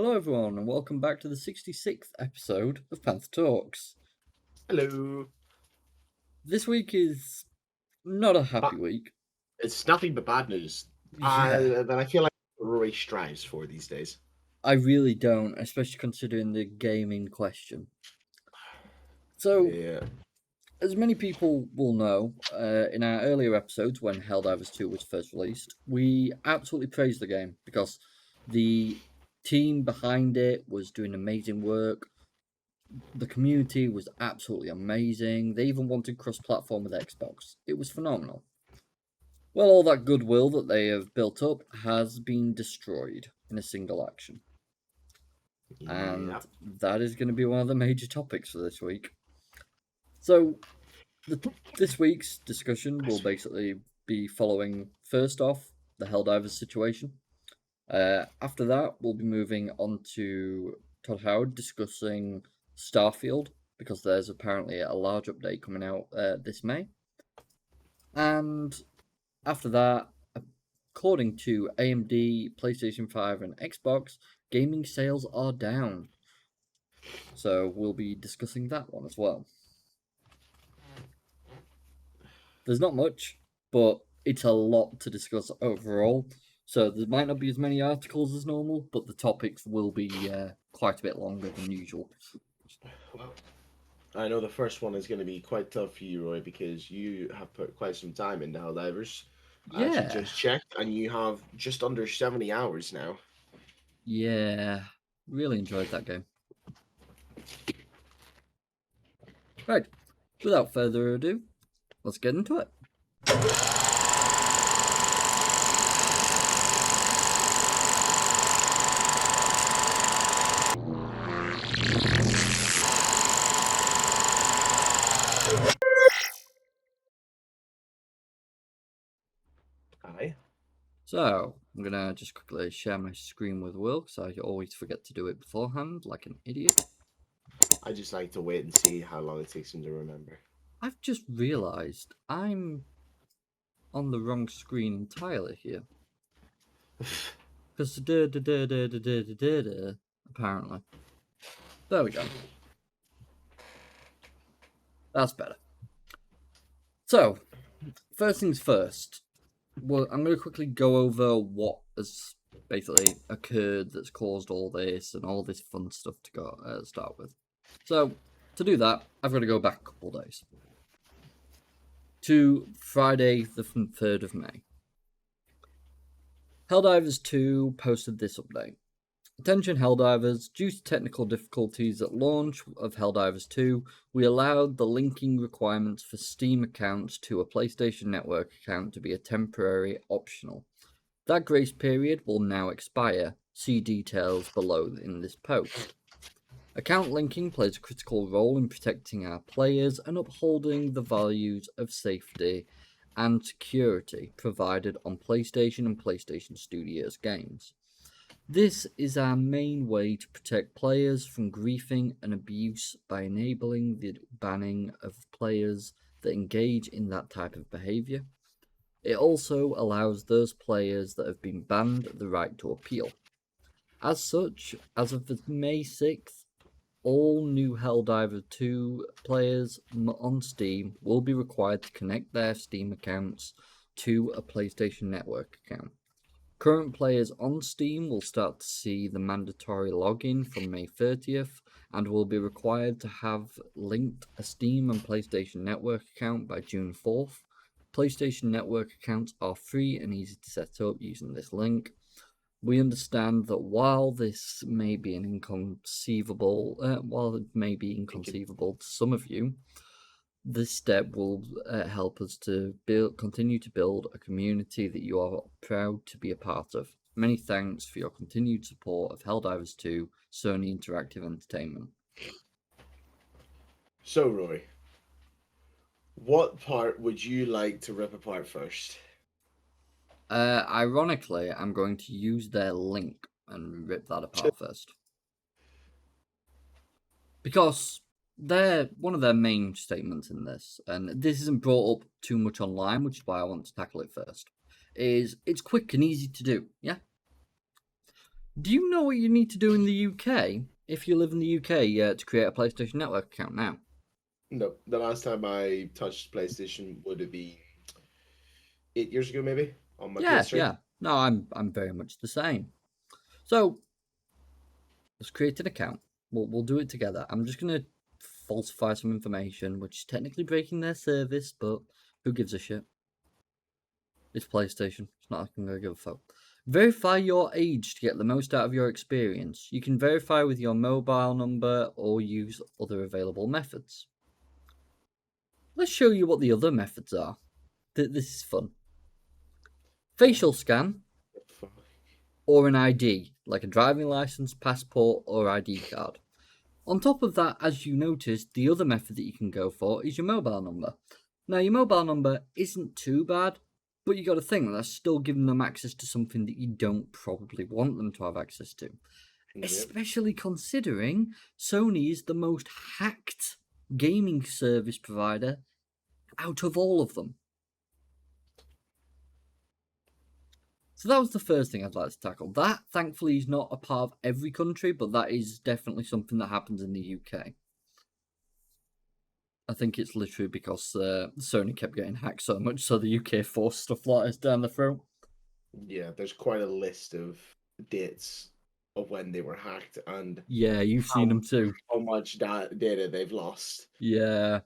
Hello, everyone, and welcome back to the 66th episode of PandTha Talks. Hello. This week is not a happy But week. it's nothing but bad news. Yeah, That I feel like Roy strives for these days. I really don't, especially considering the game in question. So, Yeah. as many people will know, in our earlier episodes when Helldivers 2 was first released, we absolutely praised the game because the team behind it was doing amazing work. The community was absolutely amazing. They even wanted cross-platform with Xbox. It was phenomenal. Well, all that goodwill that they have built up has been destroyed in a single action. And Yeah. that is going to be one of the major topics for this week. So, this week's discussion will basically be following, first off, the Helldivers situation. After that, we'll be moving on to Todd Howard discussing Starfield, because there's apparently a large update coming out this May. And after that, according to AMD, PlayStation 5, and Xbox, gaming sales are down. So we'll be discussing that one as well. There's not much, but it's a lot to discuss overall. So there might not be as many articles as normal, but the topics will be quite a bit longer than usual. Well, I know the first one is going to be quite tough for you, Roy, because you have put quite some time into Helldivers. I actually Yeah, just checked, and you have just under 70 hours now. yeah, really enjoyed that game. Right, without further ado, let's get into it. Aye. So, I'm gonna just quickly share my screen with Will, because I always forget to do it beforehand, like an idiot. I just like to wait and see how long it takes him to remember. I've just realised I'm on the wrong screen entirely here. Because apparently. There we go. That's better. So, first things first. Well, I'm going to quickly go over what has basically occurred that's caused all this and all this fun stuff to go start with. So, to do that, I've got to go back a couple of days to Friday, the 3rd of May. Helldivers 2 posted this update. Attention Helldivers, due to technical difficulties at launch of Helldivers 2, we allowed the linking requirements for Steam accounts to a PlayStation Network account to be a temporary optional. That grace period will now expire. See details below in this post. Account linking plays a critical role in protecting our players and upholding the values of safety and security provided on PlayStation and PlayStation Studios games. This is our main way to protect players from griefing and abuse by enabling the banning of players that engage in that type of behaviour. It also allows those players that have been banned the right to appeal. As such, as of May 6th, all new Helldiver 2 players on Steam will be required to connect their Steam accounts to a PlayStation Network account. Current players on Steam will start to see the mandatory login from May 30th and will be required to have linked a Steam and PlayStation Network account by June 4th. PlayStation Network accounts are free and easy to set up using this link. We understand that while this may be inconceivable to some of you, this step will help us to continue to build a community that you are proud to be a part of. Many thanks for your continued support of Helldivers 2, Sony Interactive Entertainment. So, Roy, what part would you like to rip apart first? Ironically, I'm going to use their link and rip that apart first. Because one of their main statements in this, and this isn't brought up too much online, which is why I want to tackle it first, is it's quick and easy to do, yeah? Do you know what you need to do in the UK if you live in the UK to create a PlayStation Network account now? No, the last time I touched PlayStation would have been 8 years ago, maybe on my Yeah, PS3. yeah. No, I'm very much the same. So let's create an account. We'll do it together. I'm just gonna falsify some information, which is technically breaking their service, but who gives a shit? It's PlayStation. It's not like I'm gonna give a fuck. Verify your age to get the most out of your experience. You can verify with your mobile number or use other available methods. Let's show you what the other methods are. This is fun. Facial scan or an ID, like a driving license, passport, or ID card. On top of that, as you noticed, the other method that you can go for is your mobile number. Now, your mobile number isn't too bad, but you got to think that's still giving them access to something that you don't probably want them to have access to. Yep. Especially considering Sony is the most hacked gaming service provider out of all of them. So that was the first thing I'd like to tackle. That, thankfully, is not a part of every country, but that is definitely something that happens in the UK. I think it's literally because Sony kept getting hacked so much, so the UK forced stuff like this down the throat. Yeah, there's quite a list of dates of when they were hacked and Yeah, you've seen them too. how much data they've lost. Yeah.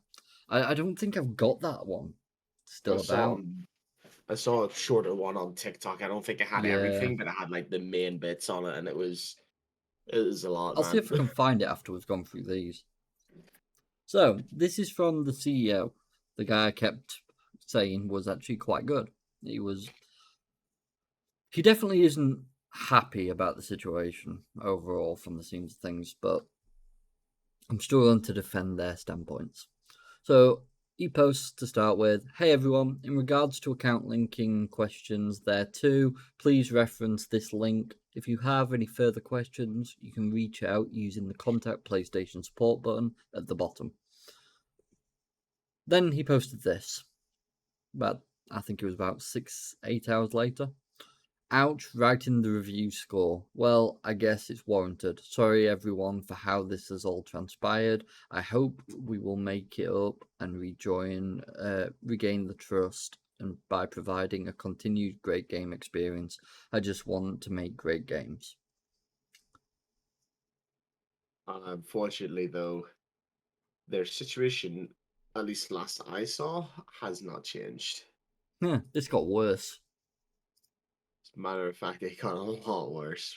I don't think I've got that one I still saw about. I saw a shorter one on TikTok. I don't think it had Yeah. everything, but it had like the main bits on it, and it was a lot, I'll see man. if I can find it after we've gone through these. So, this is from the CEO. The guy I kept saying was actually quite good. He definitely isn't happy about the situation overall from the seams of things, but I'm struggling to defend their standpoints. So he posts to start with, "Hey everyone, in regards to account linking questions there too, please reference this link. If you have any further questions, you can reach out using the contact PlayStation support button at the bottom." Then he posted this, I think it was about 8 hours later. "Ouch, writing the review score. Well, I guess it's warranted. Sorry everyone for how this has all transpired. I hope we will make it up and regain the trust and by providing a continued great game experience. I just want to make great games." And unfortunately, though, their situation, at least last I saw, has not changed. This got worse. As a matter of fact, it got a lot worse.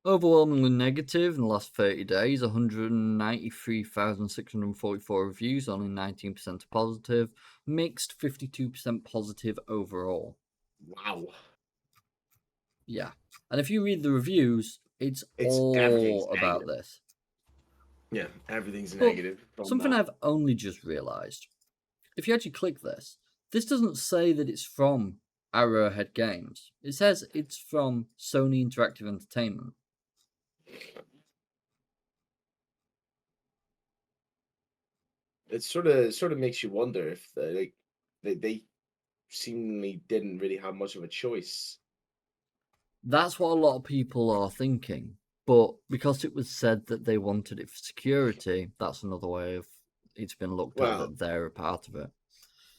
Overwhelmingly negative in the last 30 days, 193,644 reviews, only 19% positive, mixed 52% positive overall. Wow. Yeah. And if you read the reviews, it's Everything's all about negative. this. Yeah, everything's But negative from something that. I've only just realised, if you actually click this doesn't say that it's from Arrowhead Games. It says it's from Sony Interactive Entertainment. It sort of makes you wonder if they seemingly didn't really have much of a choice. That's what a lot of people are thinking. But because it was said that they wanted it for security, that's another way of it's been looked at Well, that they're a part of it.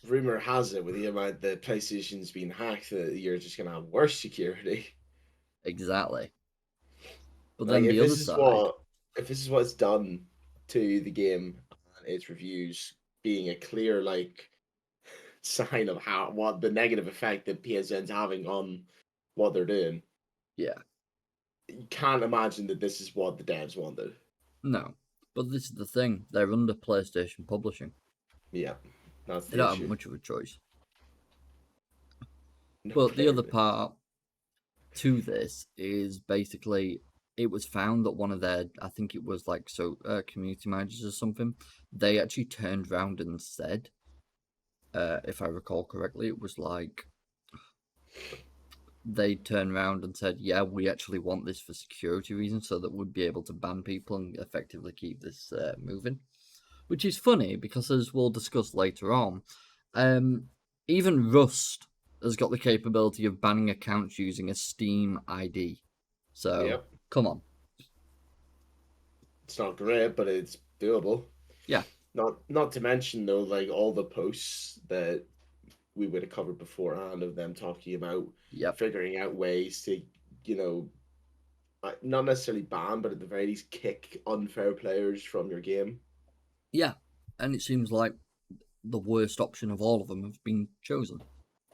rumor has it with the amount that PlayStation's been hacked that you're just gonna have worse security. Exactly. But Like then the other side, if this is what's done to the game and its reviews being a clear like sign of how what the negative effect that PSN's having on what they're doing, yeah, you can't imagine that this is what the devs wanted. no. But this is the thing, they're under PlayStation Publishing. Yeah, that's They the don't have issue. much of a choice. No, But the other clearly. part to this is basically it was found that one of their, I think it was like community managers or something, they actually turned around and said, if I recall correctly, it was like they turned around and said, "Yeah, we actually want this for security reasons, so that we'd be able to ban people and effectively keep this moving." Which is funny because, as we'll discuss later on, even Rust has got the capability of banning accounts using a Steam ID. So Yep. Come on. It's not great, but it's doable. Yeah. Not to mention though, like all the posts that we would have covered beforehand of them talking about Yep. figuring out ways to, you know, not necessarily ban, but at the very least kick unfair players from your game. Yeah. And it seems like the worst option of all of them has been chosen.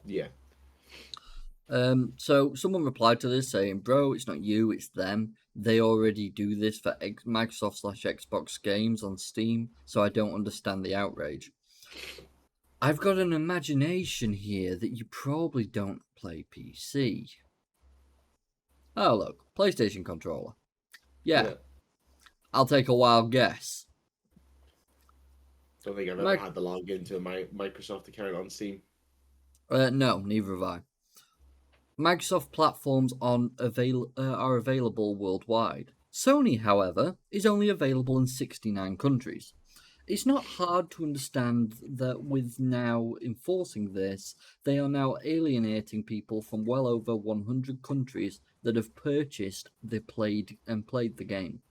Yeah. So someone replied to this saying, "Bro, it's not you, it's them. They already do this for Microsoft/Xbox games on Steam, so I don't understand the outrage." I've got an imagination here that you probably don't play PC. Oh, look, PlayStation controller. Yeah, Yeah. I'll take a wild guess. Don't think I've ever Mic- had to log into my Microsoft account on Steam. no, neither have I. Microsoft platforms are available worldwide. Sony, however, is only available in 69 countries. It's not hard to understand that with now enforcing this, they are now alienating people from well over 100 countries that have purchased played the game.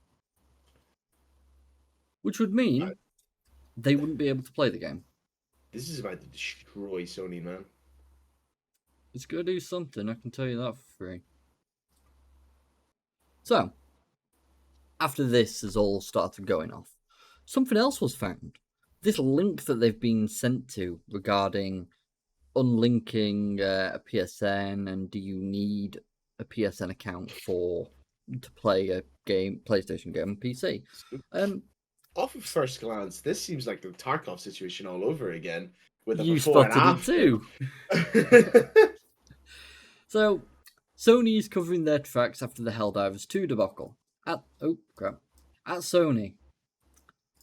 Which would I, mean they wouldn't be able to play the game. this is about to destroy Sony, man. It's going to do something, I can tell you that for free. So, after this has all started going off, something else was found. This link that they've been sent to regarding unlinking a PSN and do you need a PSN account to play a PlayStation game on PC? Off of first glance, this seems like the Tarkov situation all over again, with a You before and spotted it after. too. So, Sony is covering their tracks after the Helldivers 2 debacle. At Sony,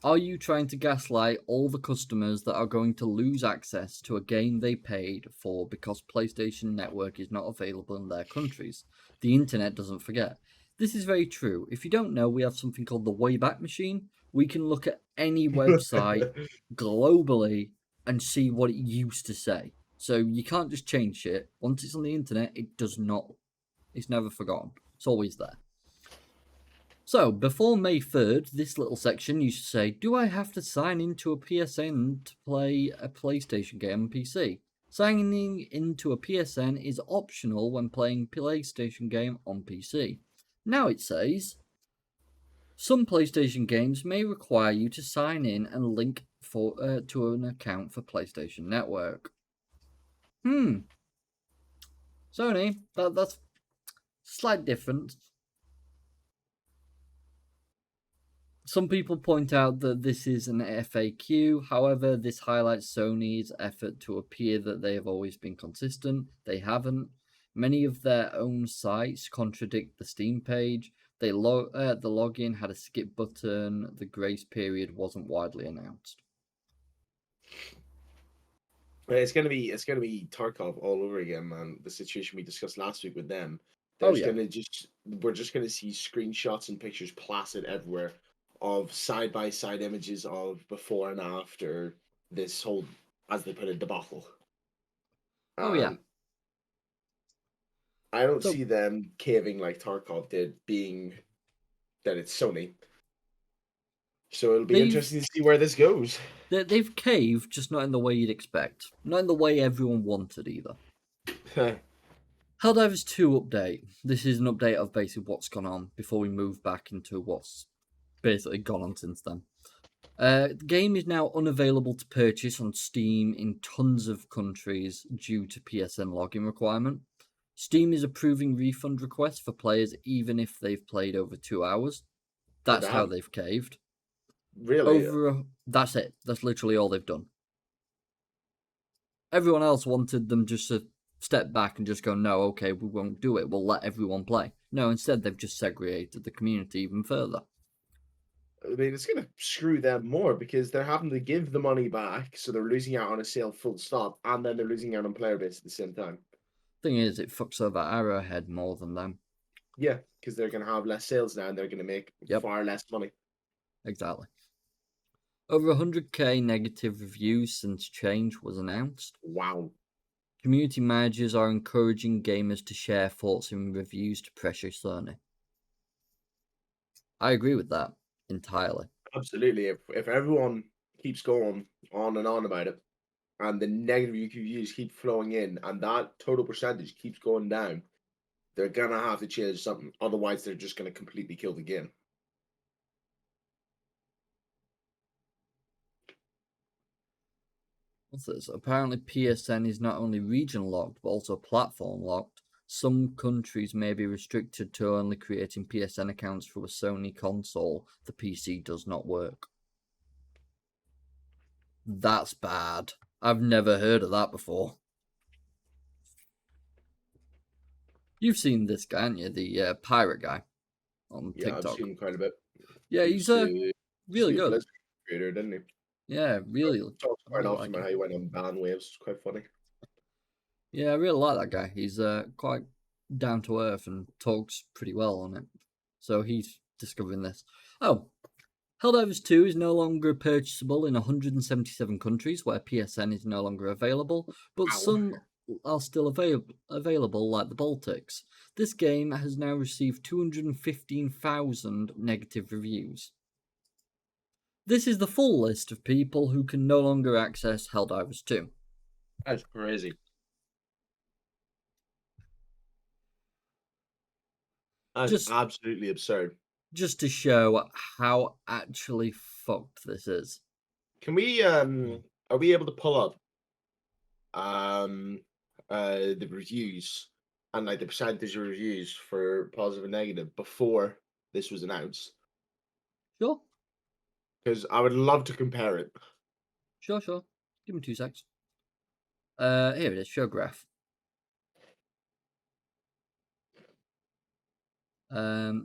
are you trying to gaslight all the customers that are going to lose access to a game they paid for because PlayStation Network is not available in their countries? The internet doesn't forget. This is very true. If you don't know, we have something called the Wayback Machine. We can look at any website globally and see what it used to say. So you can't just change it. Once it's on the internet, it does not. It's never forgotten. It's always there. So, before May 3rd, this little section used to say, do I have to sign into a PSN to play a PlayStation game on PC? Signing into a PSN is optional when playing PlayStation game on PC. Now it says, some PlayStation games may require you to sign in and link to an account for PlayStation Network. Sony, that's slight difference. Some people point out that this is an FAQ, however, this highlights Sony's effort to appear that they have always been consistent. They haven't. Many of their own sites contradict the Steam page. The login had a skip button. The grace period wasn't widely announced. It's gonna be Tarkov all over again, man. The situation we discussed last week with them. Oh yeah. We're just gonna see screenshots and pictures plastered everywhere of side by side images of before and after this whole, as they put it, debacle. Oh yeah. I don't So see them caving like Tarkov did, being that it's Sony. So it'll be interesting to see where this goes. they've caved, just not in the way you'd expect. Not in the way everyone wanted either. Helldivers 2 update. This is an update of basically what's gone on before we move back into what's basically gone on since then. The game is now unavailable to purchase on Steam in tons of countries due to PSN login requirement. Steam is approving refund requests for players even if they've played over 2 hours. That's how they've caved. Really? That's it. That's literally all they've done. Everyone else wanted them just to step back and just go, no, okay, we won't do it. We'll let everyone play. No, instead they've just segregated the community even further. I mean, it's going to screw them more because they're having to give the money back, so they're losing out on a sale full stop, and then they're losing out on player base at the same time. Thing is, it fucks over Arrowhead more than them. Yeah, because they're going to have less sales now, and they're going to make far less money. Exactly. Over 100k negative reviews since change was announced. Wow. Community managers are encouraging gamers to share thoughts and reviews to pressure Sony. I agree with that entirely. Absolutely. If everyone keeps going on and on about it, and the negative reviews keep flowing in, and that total percentage keeps going down, they're gonna have to change something. Otherwise, they're just gonna completely kill the game. What's this? Apparently, PSN is not only region locked but also platform locked. Some countries may be restricted to only creating PSN accounts through a Sony console. The PC does not work. That's bad. I've never heard of that before. You've seen this guy, haven't you? The pirate guy on Yeah, I've TikTok. seen him quite a bit. Yeah, He he's used to really be a good. Blizzard creator, didn't he? Yeah, really, Talks quite really often like about him. how he went on ban waves. It's quite funny. Yeah, I really like that guy. He's quite down to earth and talks pretty well on it. So he's discovering this. Oh, Helldivers 2 is no longer purchasable in 177 countries where PSN is no longer available, but Wow. some are still available, like the Baltics. This game has now received 215,000 negative reviews. This is the full list of people who can no longer access Helldivers 2. That's crazy. That's Just absolutely absurd. just to show how actually fucked this is. Can we are we able to pull up um the reviews and like the percentage of reviews for positive and negative before this was announced? Sure, Because I would love to compare it. sure. Give me 2 secs. Here it is, show graph.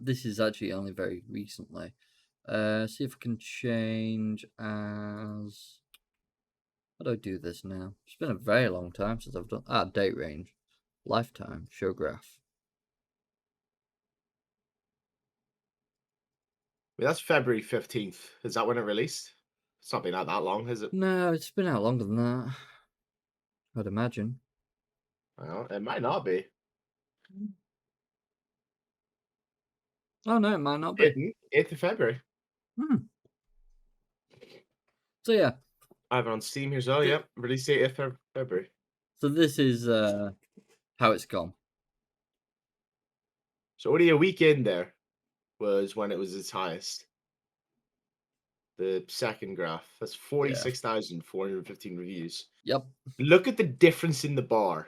This is actually only very recently. See if I can change as. How do I do this now? It's been a very long time since I've done. Date range, lifetime, show graph. I mean, that's February 15th. Is that when it released? It's not been out that long, has it? No, it's been out longer than that. I'd imagine. Well, it might not be. Oh no, it might not be. 8th of February. Hmm. So yeah, I have it on Steam here as well. Yep, release date 8th of February. so this is how it's gone. So only a week in there was when it was its highest. The second graph. That's Yeah. 46,415 reviews. Yep. Look at the difference in the bar.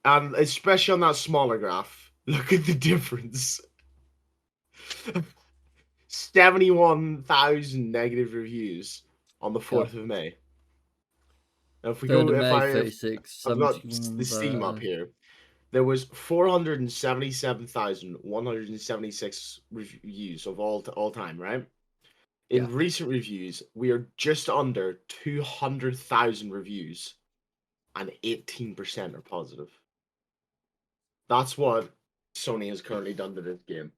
And especially on that smaller graph, look at the difference. 71,000 negative reviews on the Yep. 4th of May. Now, if we 3rd go, of if May, I if 36, I've got 71 the Steam up there. here, there was 477,176 reviews of all time, right? In Yeah. recent reviews, we are just under 200,000 reviews, and 18% are positive. That's what Sony has currently done to this game.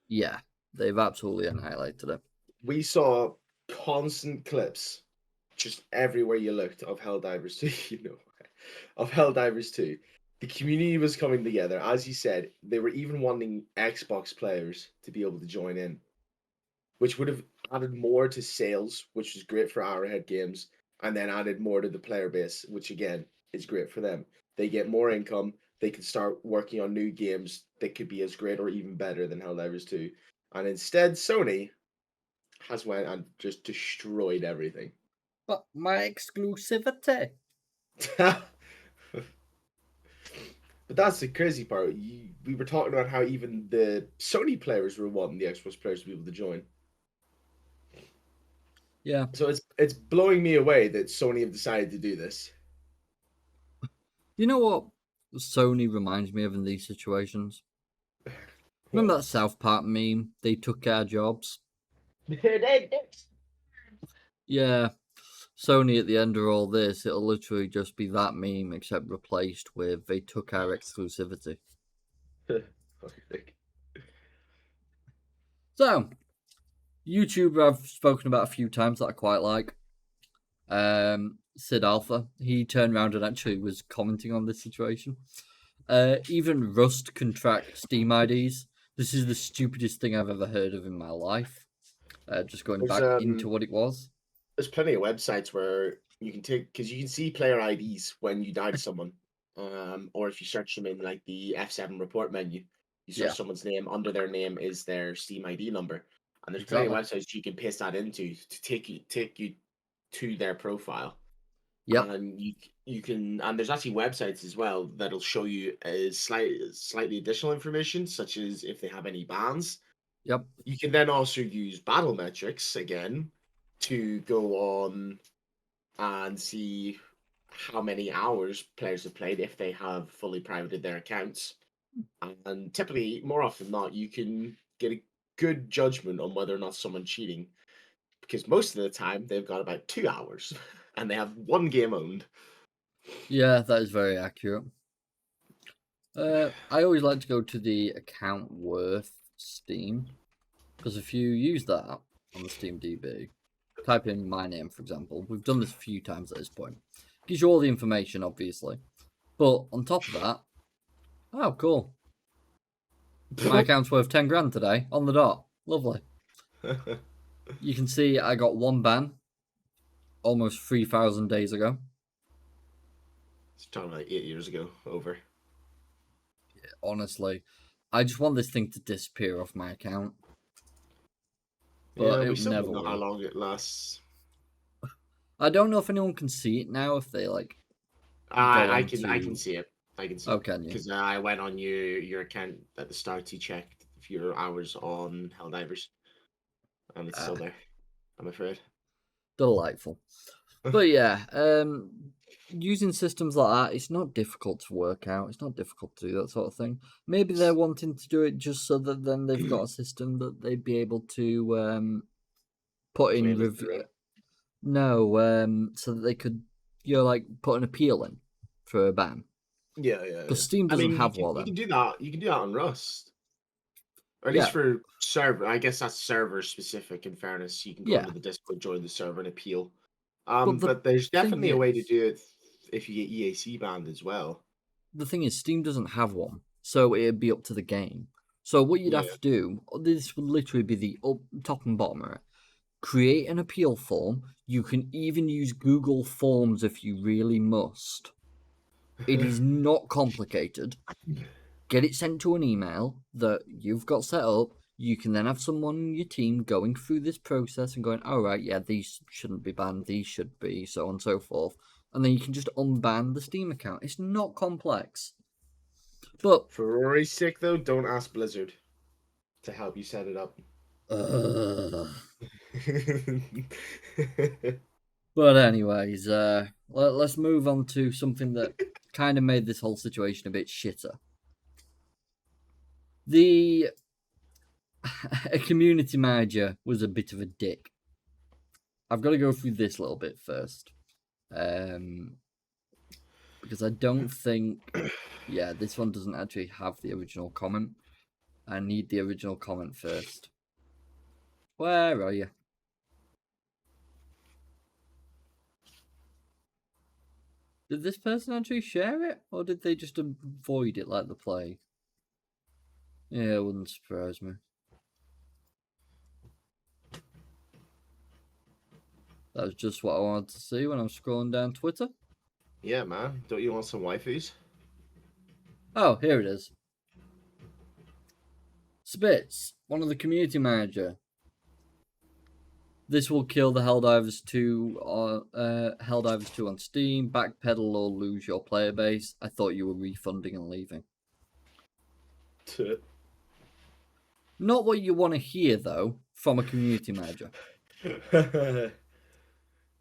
Yeah. They've absolutely annihilated it. We saw constant clips just everywhere you looked of Helldivers 2, of Helldivers 2. The community was coming together. As you said, they were even wanting Xbox players to be able to join in, which would have added more to sales, which is great for Arrowhead Games, and then added more to the player base, which again is great for them. They get more income. They can start working on new games that could be as great or even better than Helldivers 2. And instead, Sony has went and just destroyed everything. But my exclusivity. But that's the crazy part. We were talking about how even the Sony players were wanting the Xbox players to be able to join. Yeah. So it's blowing me away that Sony have decided to do this. You know what Sony reminds me of in these situations? Remember What? that South Park meme? They took our jobs. Yeah. Sony at the end of all this, it'll literally just be that meme except replaced with they took our exclusivity. So, YouTuber I've spoken about a few times that I quite like. Sid Alpha. He turned around and actually was commenting on this situation. Even Rust can track Steam IDs. This is the stupidest thing I've ever heard of in my life. Just going There's back into what it was. there's plenty of websites where you can take because you can see player IDs when you die to someone, or if you search them in like the F7 report menu, you search Yeah, someone's name. Under their name is their Steam ID number, and there's plenty of exactly. websites you can paste that into to take you to their profile, Yep, and you can and there's actually websites as well that'll show you slightly additional information, such as if they have any bans. yep. You can then also use battle metrics again to go on and see how many hours players have played if they have fully privated their accounts. And typically, more often than not, you can get a good judgment on whether or not someone's cheating because most of the time they've got about 2 hours and they have one game owned. Yeah, that is very accurate. I always like to go to the account worth Steam, because if you use that on the Steam DB, type in my name, for example. We've done this a few times at this point. Gives you all the information, obviously. But on top of that, oh, cool. My account's worth 10 grand today, on the dot. Lovely. You can see I got one ban almost 3,000 days ago. It's talking like 8 years ago, over. Honestly, I just want this thing to disappear off my account, Yeah, but we it still never don't know how will. long it lasts. I don't know if anyone can see it now if they like go I on can to. see it. I can see Oh, it can you? because I went on your account at the start to check your hours on Helldivers, and it's still Ah, there. I'm afraid. delightful. But yeah, using systems like that, it's not difficult to work out. It's not difficult to do that sort of thing. Maybe they're wanting to do it just so that then they've got a system that they'd be able to put in Claim as their own. No, so that they could, like put an appeal in for a ban. Yeah, yeah, Because yeah. Steam I doesn't mean, have one of you can them. do that. You can do that on Rust, or at least Yeah, for server. I guess that's server specific. In fairness, you can go yeah. into the Discord, join the server, and appeal. But But there's thing definitely a way to is, do it if you get EAC banned as well. the thing is, Steam doesn't have one, so it'd be up to the game. So what you'd have Yeah. to do, this would literally be the top and bottom of it. Create an appeal form. You can even use Google Forms if you really must. It is not complicated. Get it sent to an email that you've got set up. You can then have someone in your team going through this process and going, all right, yeah, these shouldn't be banned, these should be, so on and so forth. And then you can just unban the Steam account. It's not complex. But For Rory's sake, though, don't ask Blizzard to help you set it up. uh, but anyways, let's move on to something that kind of made this whole situation a bit shitter. The a community manager was a bit of a dick. I've got to go through this little bit first, because I don't think, yeah, this one doesn't actually have the original comment. I need the original comment first. Where are you? Did this person actually share it, or did they just avoid it like the plague? Yeah, it wouldn't surprise me. That was just what I wanted to see when I'm scrolling down Twitter. Yeah, man. Don't you want some waifus? Oh, here it is. Spitz, one of the community manager. This will kill the Helldivers 2 Helldivers 2 on Steam. Backpedal or lose your player base. I thought you were refunding and leaving. Not what you want to hear, though, from a community manager.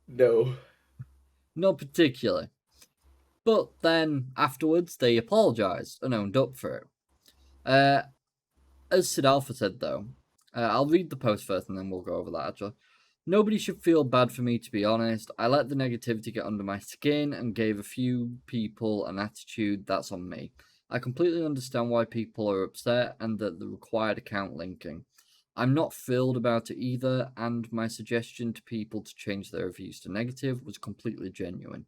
No. Not particularly. But then afterwards, they apologised and owned up for it. As Sid Alpha said, though, I'll read the post first and then we'll go over that actually. Nobody should feel bad for me, to be honest. I let the negativity get under my skin and gave a few people an attitude. That's on me. I completely understand why people are upset and that the required account linking. I'm not thrilled about it either, and my suggestion to people to change their reviews to negative was completely genuine.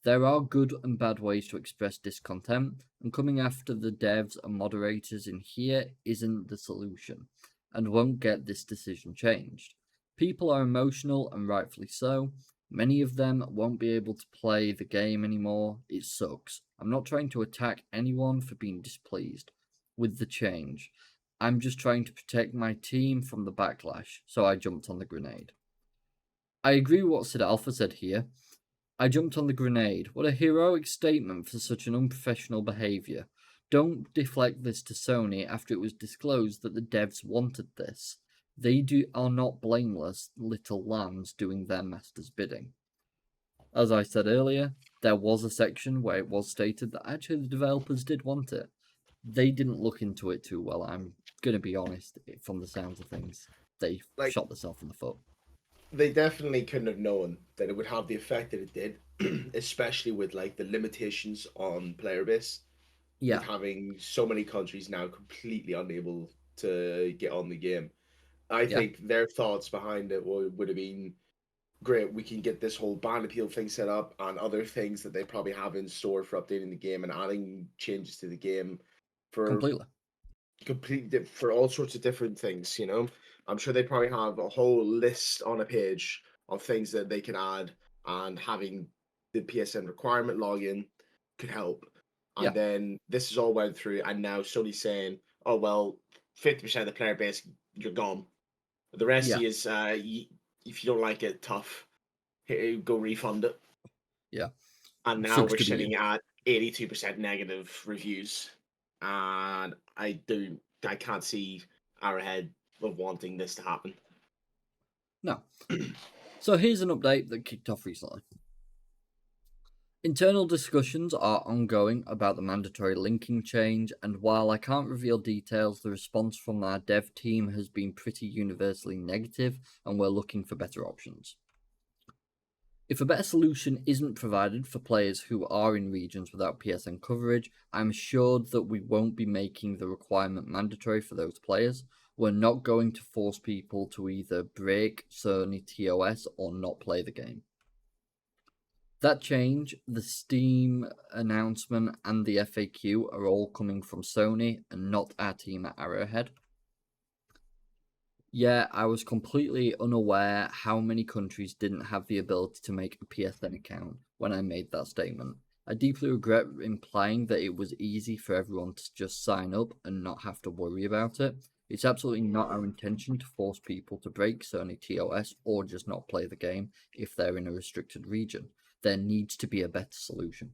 There are good and bad ways to express discontent, and coming after the devs and moderators in here isn't the solution, and won't get this decision changed. People are emotional, and rightfully so. Many of them won't be able to play the game anymore. It sucks. I'm not trying to attack anyone for being displeased with the change. I'm just trying to protect my team from the backlash, so I jumped on the grenade. I agree with what Sid Alpha said here. I jumped on the grenade. What a heroic statement for such an unprofessional behaviour. Don't deflect this to Sony after it was disclosed that the devs wanted this. They are not blameless little lambs doing their master's bidding. As I said earlier, there was a section where it was stated that actually the developers did want it. They didn't look into it too well, I'm going to be honest, from the sounds of things. They shot themselves in the foot. They definitely couldn't have known that it would have the effect that it did, especially with like the limitations on player base. Yeah. With having so many countries now completely unable to get on the game. I think their thoughts behind it would have been great. We can get this whole band appeal thing set up and other things that they probably have in store for updating the game and adding changes to the game for for all sorts of different things. You know, I'm sure they probably have a whole list on a page of things that they can add, and having the PSN requirement login could help. And then this is all went through, and now Sony's saying, "Oh well, 50% of the player base, you're gone. The rest is, if you don't like it, tough. Here, go refund it." Yeah. And now we're sitting at 82% negative reviews, and I can't see our head of wanting this to happen. No. So here's an update that kicked off recently. Internal discussions are ongoing about the mandatory linking change, and while I can't reveal details, the response from our dev team has been pretty universally negative, and we're looking for better options. If a better solution isn't provided for players who are in regions without PSN coverage, I'm assured that we won't be making the requirement mandatory for those players. We're not going to force people to either break Sony TOS or not play the game. That change, the Steam announcement, and the FAQ are all coming from Sony and not our team at Arrowhead. Yeah, I was completely unaware how many countries didn't have the ability to make a PSN account when I made that statement. I deeply regret implying that it was easy for everyone to just sign up and not have to worry about it. It's absolutely not our intention to force people to break Sony TOS or just not play the game if they're in a restricted region. There needs to be a better solution.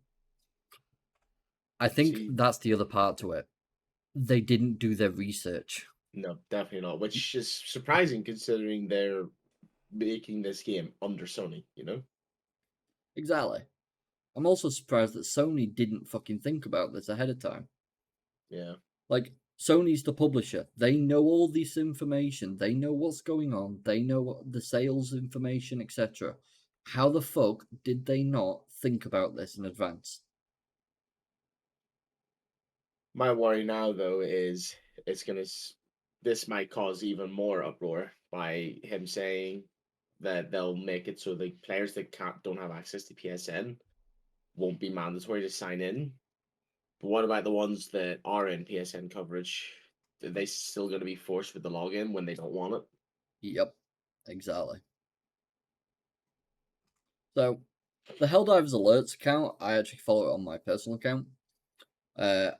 I think that's the other part to it. They didn't do their research. No, definitely not. Which is surprising considering they're making this game under Sony, you know? Exactly. I'm also surprised that Sony didn't fucking think about this ahead of time. Yeah. Like, Sony's the publisher. They know all this information. They know what's going on. They know the sales information, etc. How the fuck did they not think about this in advance? My worry now, though, is this might cause even more uproar by him saying that they'll make it so the players that don't have access to PSN won't be mandatory to sign in. But what about the ones that are in PSN coverage? Are they still going to be forced with the login when they don't want it? Yep, exactly. So, the Helldivers alerts account, I actually follow it on my personal account.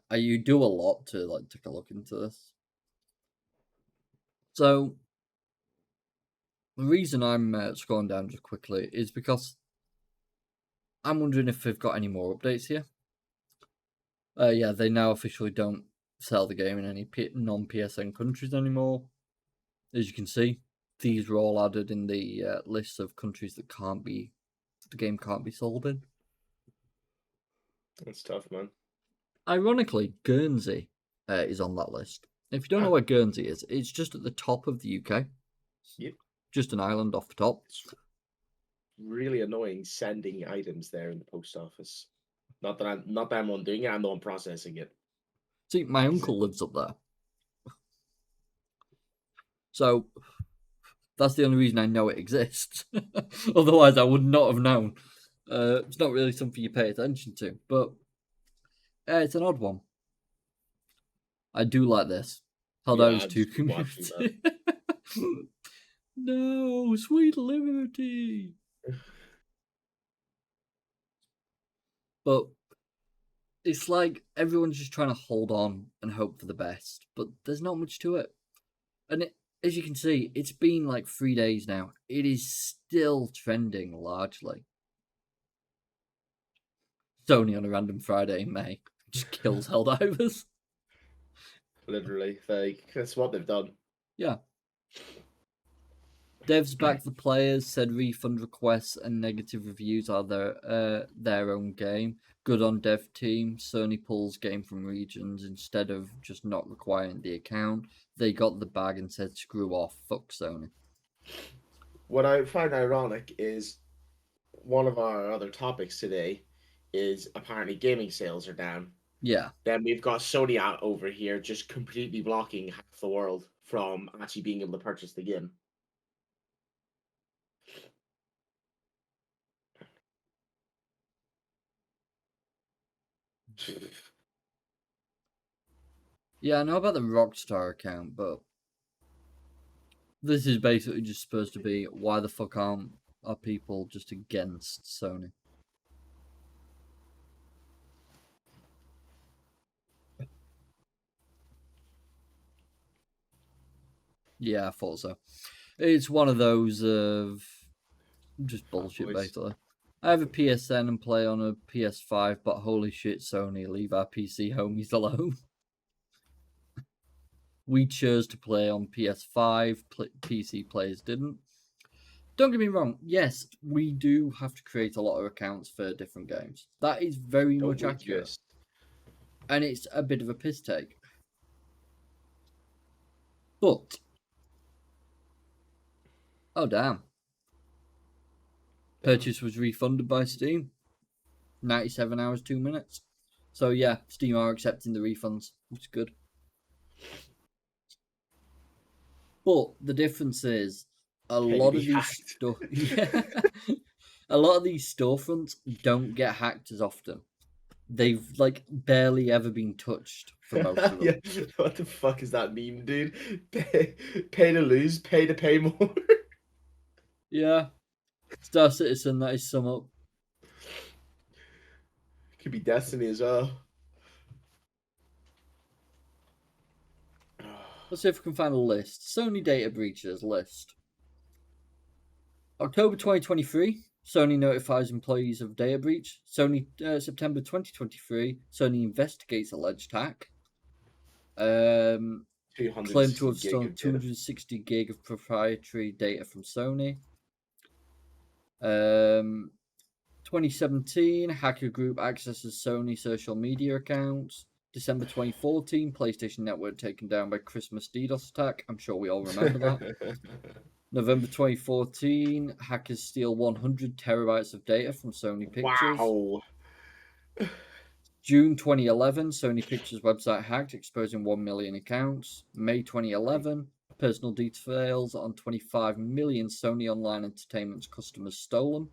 You do a lot to take a look into this. So, the reason I'm scrolling down just quickly is because I'm wondering if they've got any more updates here. Yeah, they now officially don't sell the game in any non-PSN countries anymore. As you can see, these were all added in the list of countries that the game can't be sold in. That's tough, man. Ironically, Guernsey is on that list. If you don't know where Guernsey is, it's just at the top of the UK. Yep. Just an island off the top. Really annoying sending items there in the post office. Not that I'm doing it, I'm the one processing it. See, my uncle lives up there. So that's the only reason I know it exists. Otherwise, I would not have known. It's not really something you pay attention to, but it's an odd one. I do like this. Helldivers 2 community. No, sweet liberty. But it's like everyone's just trying to hold on and hope for the best, but there's not much to it. And as you can see, it's been like 3 days now. It is still trending largely. Sony on a random Friday in May just kills Helldivers. Literally, like that's what they've done. Yeah. Devs back the players, said refund requests and negative reviews are their own game. Good on dev team. Sony pulls game from regions instead of just not requiring the account. They got the bag and said screw off, fuck Sony. What I find ironic is one of our other topics today is apparently gaming sales are down. Yeah. Then we've got Sony out over here just completely blocking half the world from actually being able to purchase the game. Yeah, I know about the Rockstar account, but this is basically just supposed to be why the fuck are people just against Sony? Yeah, I thought so. It's one of those of just bullshit, basically. I have a PSN and play on a PS5, but holy shit, Sony, leave our PC homies alone. We chose to play on PS5, PC players didn't. Don't get me wrong, yes, we do have to create a lot of accounts for different games. That is very much accurate. And it's a bit of a piss take. But, oh damn. Purchase was refunded by Steam. 97 hours, 2 minutes. So yeah, Steam are accepting the refunds, which is good. But the difference is a lot of these a lot of these storefronts don't get hacked as often. They've like barely ever been touched for most of them. Yeah, what the fuck is that meme, dude? Pay to lose, pay to pay more. Yeah. Star Citizen, that is sum up. Could be Destiny as well. Let's see if we can find a list. Sony data breaches list. October 2023, Sony notifies employees of data breach. September 2023, Sony investigates alleged hack. Claimed to have stolen 260 gig of proprietary data from Sony. 2017, hacker group accesses Sony social media accounts. December 2014, PlayStation Network taken down by Christmas DDoS attack. I'm sure we all remember that. November 2014, hackers steal 100 terabytes of data from Sony Pictures. Wow. June 2011, Sony Pictures website hacked, exposing 1 million accounts. May 2011, personal details on 25 million Sony Online Entertainment's customers stolen.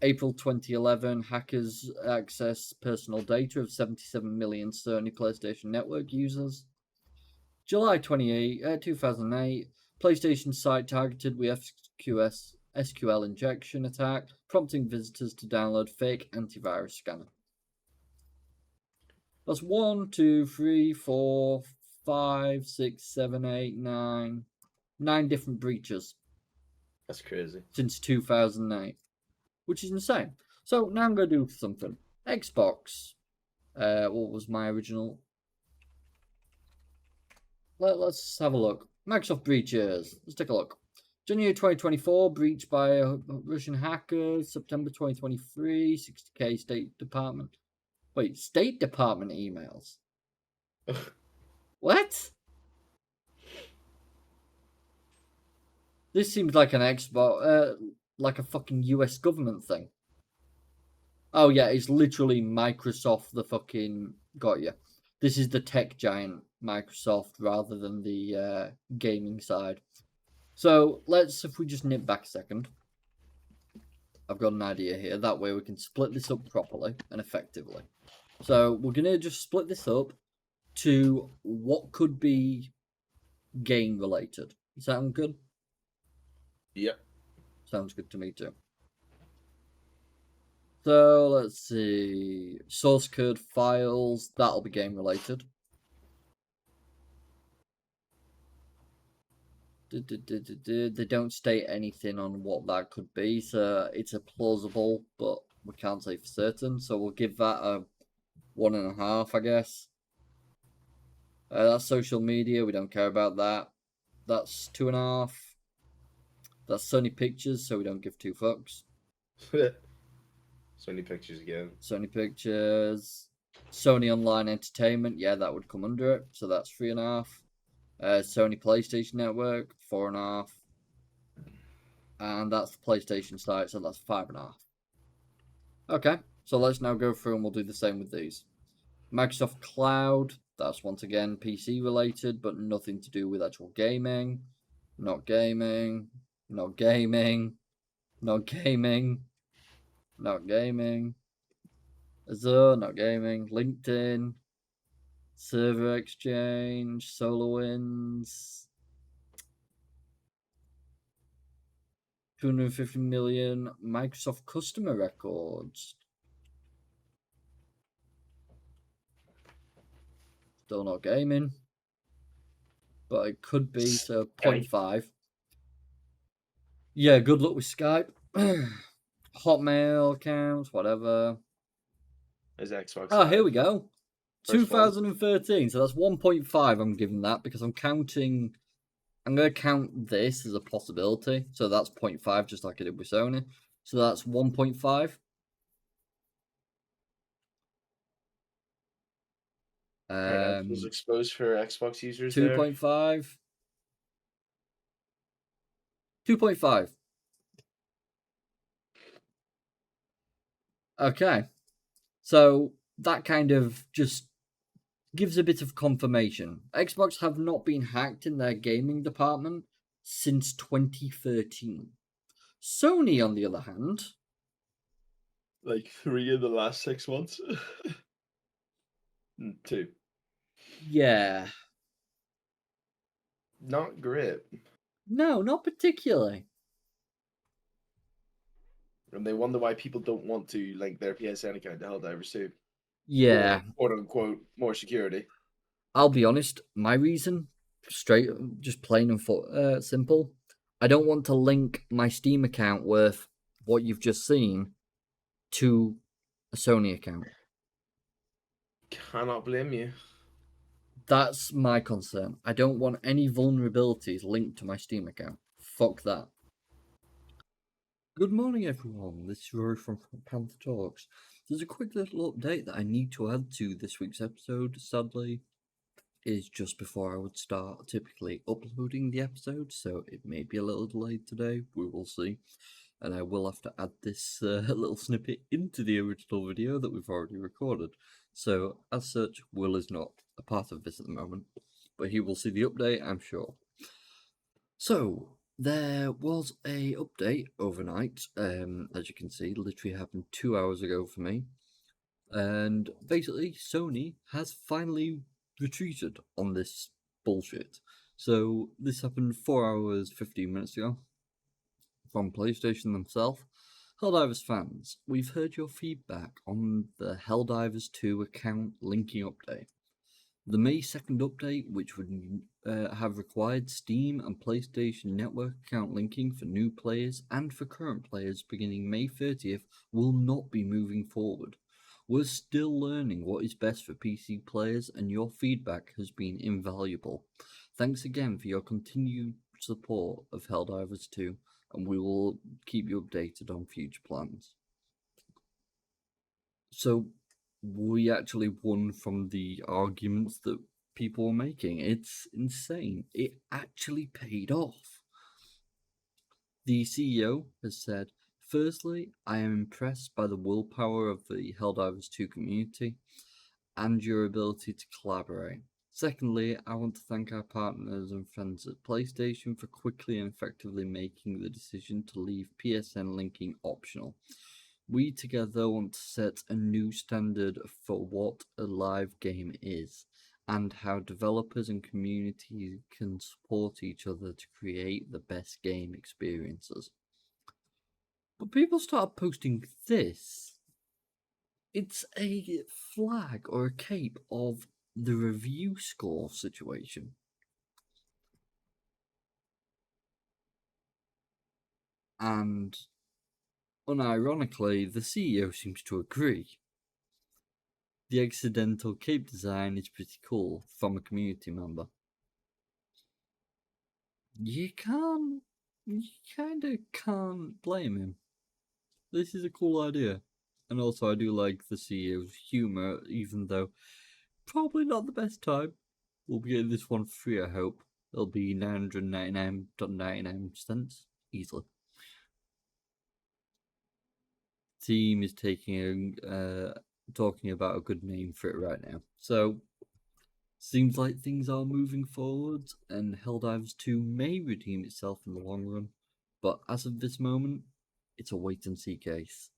April 2011, hackers access personal data of 77 million Sony PlayStation Network users. July 2008, PlayStation site targeted with SQL injection attack, prompting visitors to download fake antivirus scanner. That's 1, 2, 3, 4, 5, 6, 7, 8, 9. 9 different breaches. That's crazy. Since 2008. Which is insane. So now I'm going to do something. Xbox. What was my original? Let's have a look. Microsoft breaches. Let's take a look. January 2024, breach by a Russian hacker. September 2023, 60k State Department. Wait, State Department emails? What? This seems like an Xbox, like a fucking US government thing. Oh yeah, it's literally Microsoft the fucking got you. This is the tech giant Microsoft rather than the gaming side. So if we just nip back a second. I've got an idea here. That way we can split this up properly and effectively. So we're going to just split this up to what could be game related. Sound good? Yep. Sounds good to me too. So let's see. Source code files, that'll be game related. They don't state anything on what that could be, so it's a plausible, but we can't say for certain. So we'll give that a 1.5, I guess. That's social media. We don't care about that. That's 2.5. That's Sony Pictures, so we don't give two fucks. Sony Pictures again. Sony Pictures. Sony Online Entertainment. Yeah, that would come under it. So that's 3.5. Sony PlayStation Network, 4.5. And that's the PlayStation site, so that's 5.5. Okay, so let's now go through and we'll do the same with these. Microsoft Cloud, that's once again PC related, but nothing to do with actual gaming. Not gaming. Not gaming. Not gaming. Not gaming. Azure, not gaming. LinkedIn. Server Exchange. SolarWinds. 250 million Microsoft customer records. Still not gaming. But it could be, so 0.5. Yeah, good luck with Skype. Hotmail accounts, whatever. Is Xbox Oh, Live. here we go. First one. 2013. So that's 1.5. I'm giving that because I'm counting. I'm going to count this as a possibility. So that's 0.5, just like I did with Sony. So that's 1.5. Was exposed for Xbox users 2.5. 2.5. Okay. So that kind of just gives a bit of confirmation. Xbox have not been hacked in their gaming department since 2013. Sony, on the other hand, Like 3 in the last 6 months. 2. yeah, Not great. no, not particularly. And they wonder why people don't want to link their PSN account to Helldivers too. Yeah, For, quote unquote, more security. I'll be honest. My reason, straight, just plain and simple. I don't want to link my Steam account worth what you've just seen to a Sony account. Cannot blame you. That's my concern. I don't want any vulnerabilities linked to my Steam account. Fuck that. Good morning, everyone. This is Rory from PandTha Talks. There's a quick little update that I need to add to this week's episode. Sadly, is just before I would start typically uploading the episode, so it may be a little delayed today. We will see. And I will have to add this little snippet into the original video that we've already recorded. So, as such, Will is not a part of this at the moment, but he will see the update, I'm sure. So, there was a update overnight, as you can see, literally happened 2 hours ago for me. And basically, Sony has finally retreated on this bullshit. So, this happened 4 hours, 15 minutes ago from PlayStation themselves. Helldivers fans, we've heard your feedback on the Helldivers 2 account linking update. The May 2nd update, which would have required Steam and PlayStation Network account linking for new players and for current players beginning May 30th, will not be moving forward. We're still learning what is best for PC players, and your feedback has been invaluable. Thanks again for your continued support of Helldivers 2, and we will keep you updated on future plans. So, we actually won from the arguments that people were making. It's insane. It actually paid off. The CEO has said, "Firstly, I am impressed by the willpower of the Helldivers 2 community and your ability to collaborate. Secondly, I want to thank our partners and friends at PlayStation for quickly and effectively making the decision to leave PSN linking optional. We together want to set a new standard for what a live game is, and how developers and communities can support each other to create the best game experiences. But people start posting this. It's a flag or a cape of the review score situation. And unironically, the CEO seems to agree. The accidental cape design is pretty cool from a community member. You kinda can't blame him. This is a cool idea. And also, I do like the CEO's humour, even though probably not the best time. We'll be getting this one free, I hope. It'll be 999.99 easily. Team is talking about a good name for it right now. So seems like things are moving forward, and Helldivers 2 may redeem itself in the long run. But as of this moment, it's a wait and see case.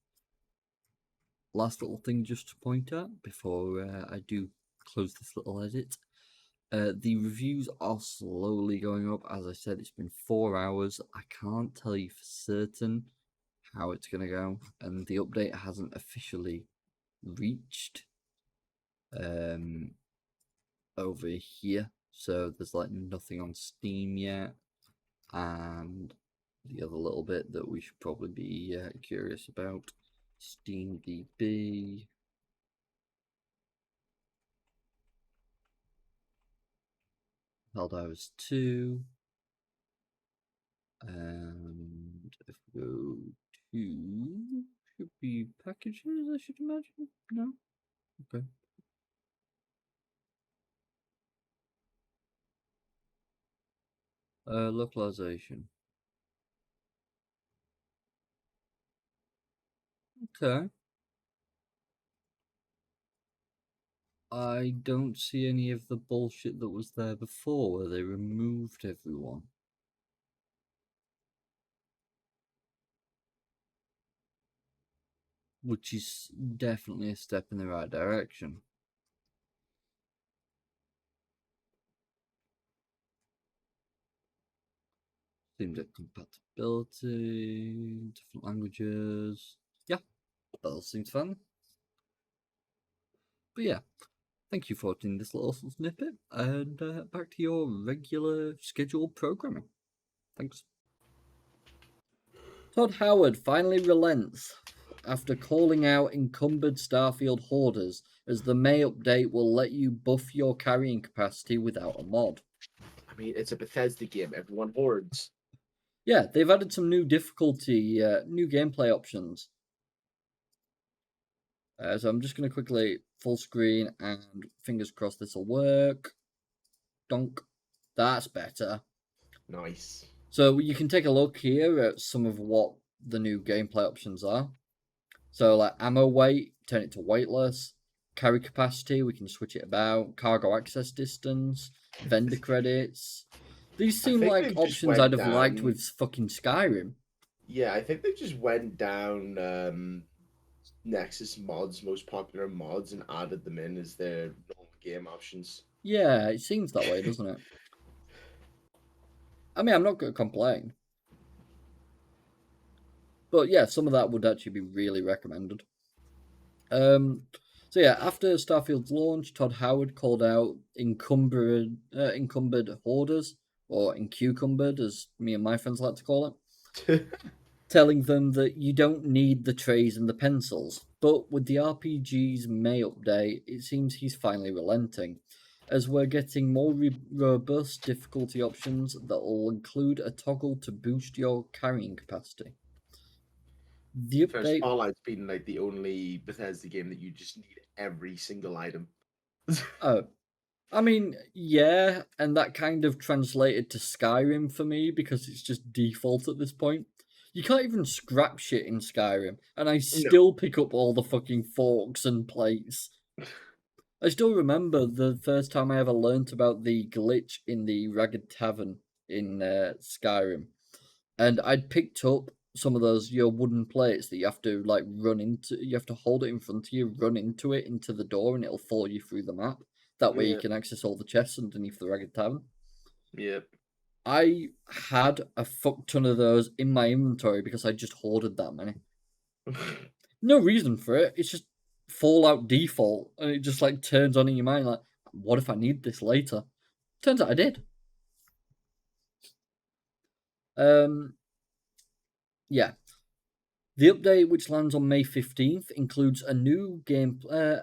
Last little thing just to point out before I do close this little edit. The reviews are slowly going up. As I said, it's been 4 hours. I can't tell you for certain how it's going to go, and the update hasn't officially reached over here, so there's like nothing on Steam yet. And the other little bit that we should probably be curious about, SteamDB. Helldivers 2. And if we go to, should be packages, I should imagine. No? Okay. Localization. Okay. I don't see any of the bullshit that was there before where they removed everyone. Which is definitely a step in the right direction. Seems like compatibility, different languages. Yeah, that all seems fun. But yeah, thank you for watching this little snippet, and back to your regular scheduled programming. Thanks. Todd Howard finally relents after calling out encumbered Starfield hoarders, as the May update will let you buff your carrying capacity without a mod. I mean, it's a Bethesda game. Everyone hoards. Yeah, they've added some new difficulty, new gameplay options. So I'm just going to quickly full screen, and fingers crossed this will work. Donk. That's better. Nice. So you can take a look here at some of what the new gameplay options are. So like ammo weight, turn it to weightless. Carry capacity, we can switch it about. Cargo access distance, vendor credits. These seem like options I'd have liked with fucking Skyrim. Yeah, I think they just went down Nexus mods, most popular mods, and added them in as their normal game options. Yeah, it seems that way, doesn't it? I mean, I'm not going to complain. But yeah, some of that would actually be really recommended. So yeah, after Starfield's launch, Todd Howard called out encumbered hoarders, or incucumbered, as me and my friends like to call it, telling them that you don't need the trays and the pencils. But with the RPG's May update, it seems he's finally relenting, as we're getting more robust difficulty options that will include a toggle to boost your carrying capacity. The update. Spotlight's been like the only Bethesda game that you just need every single item. Oh, I mean, yeah, and that kind of translated to Skyrim for me because it's just default at this point. You can't even scrap shit in Skyrim, and I still pick up all the fucking forks and plates. I still remember the first time I ever learnt about the glitch in the Ragged Tavern in Skyrim, and I'd picked up some of those your wooden plates that you have to like run into. You have to hold it in front of you, run into it into the door, and it'll follow you through the map. That way, you Yeah, can access all the chests underneath the Ragged Tavern. yeah. I had a fuck ton of those in my inventory because I just hoarded that many. No reason for it. It's just Fallout default, and it just like turns on in your mind like, what if I need this later? Turns out I did. Um, yeah. The update, which lands on May 15th, includes a new gameplay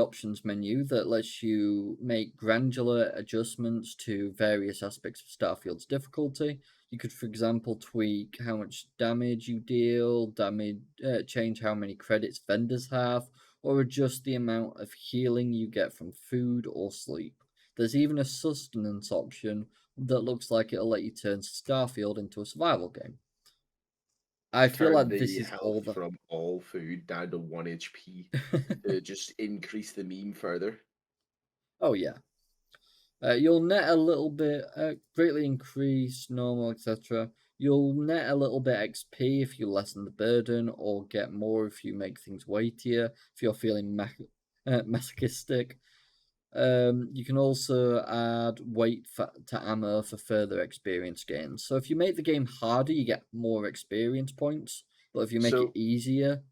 options menu that lets you make granular adjustments to various aspects of Starfield's difficulty. You could, for example, tweak how much damage you deal, change how many credits vendors have, or adjust the amount of healing you get from food or sleep. There's even a sustenance option that looks like it'll let you turn Starfield into a survival game. I feel Turn like this the is health all the. from all food down to 1 HP to just increase the meme further. Oh yeah, you'll net a little bit, greatly increase normal, etc. You'll net a little bit XP if you lessen the burden, or get more if you make things weightier. If you're feeling masochistic, you can also add to ammo for further experience gains. So if you make the game harder, you get more experience points. But if you make it So easier,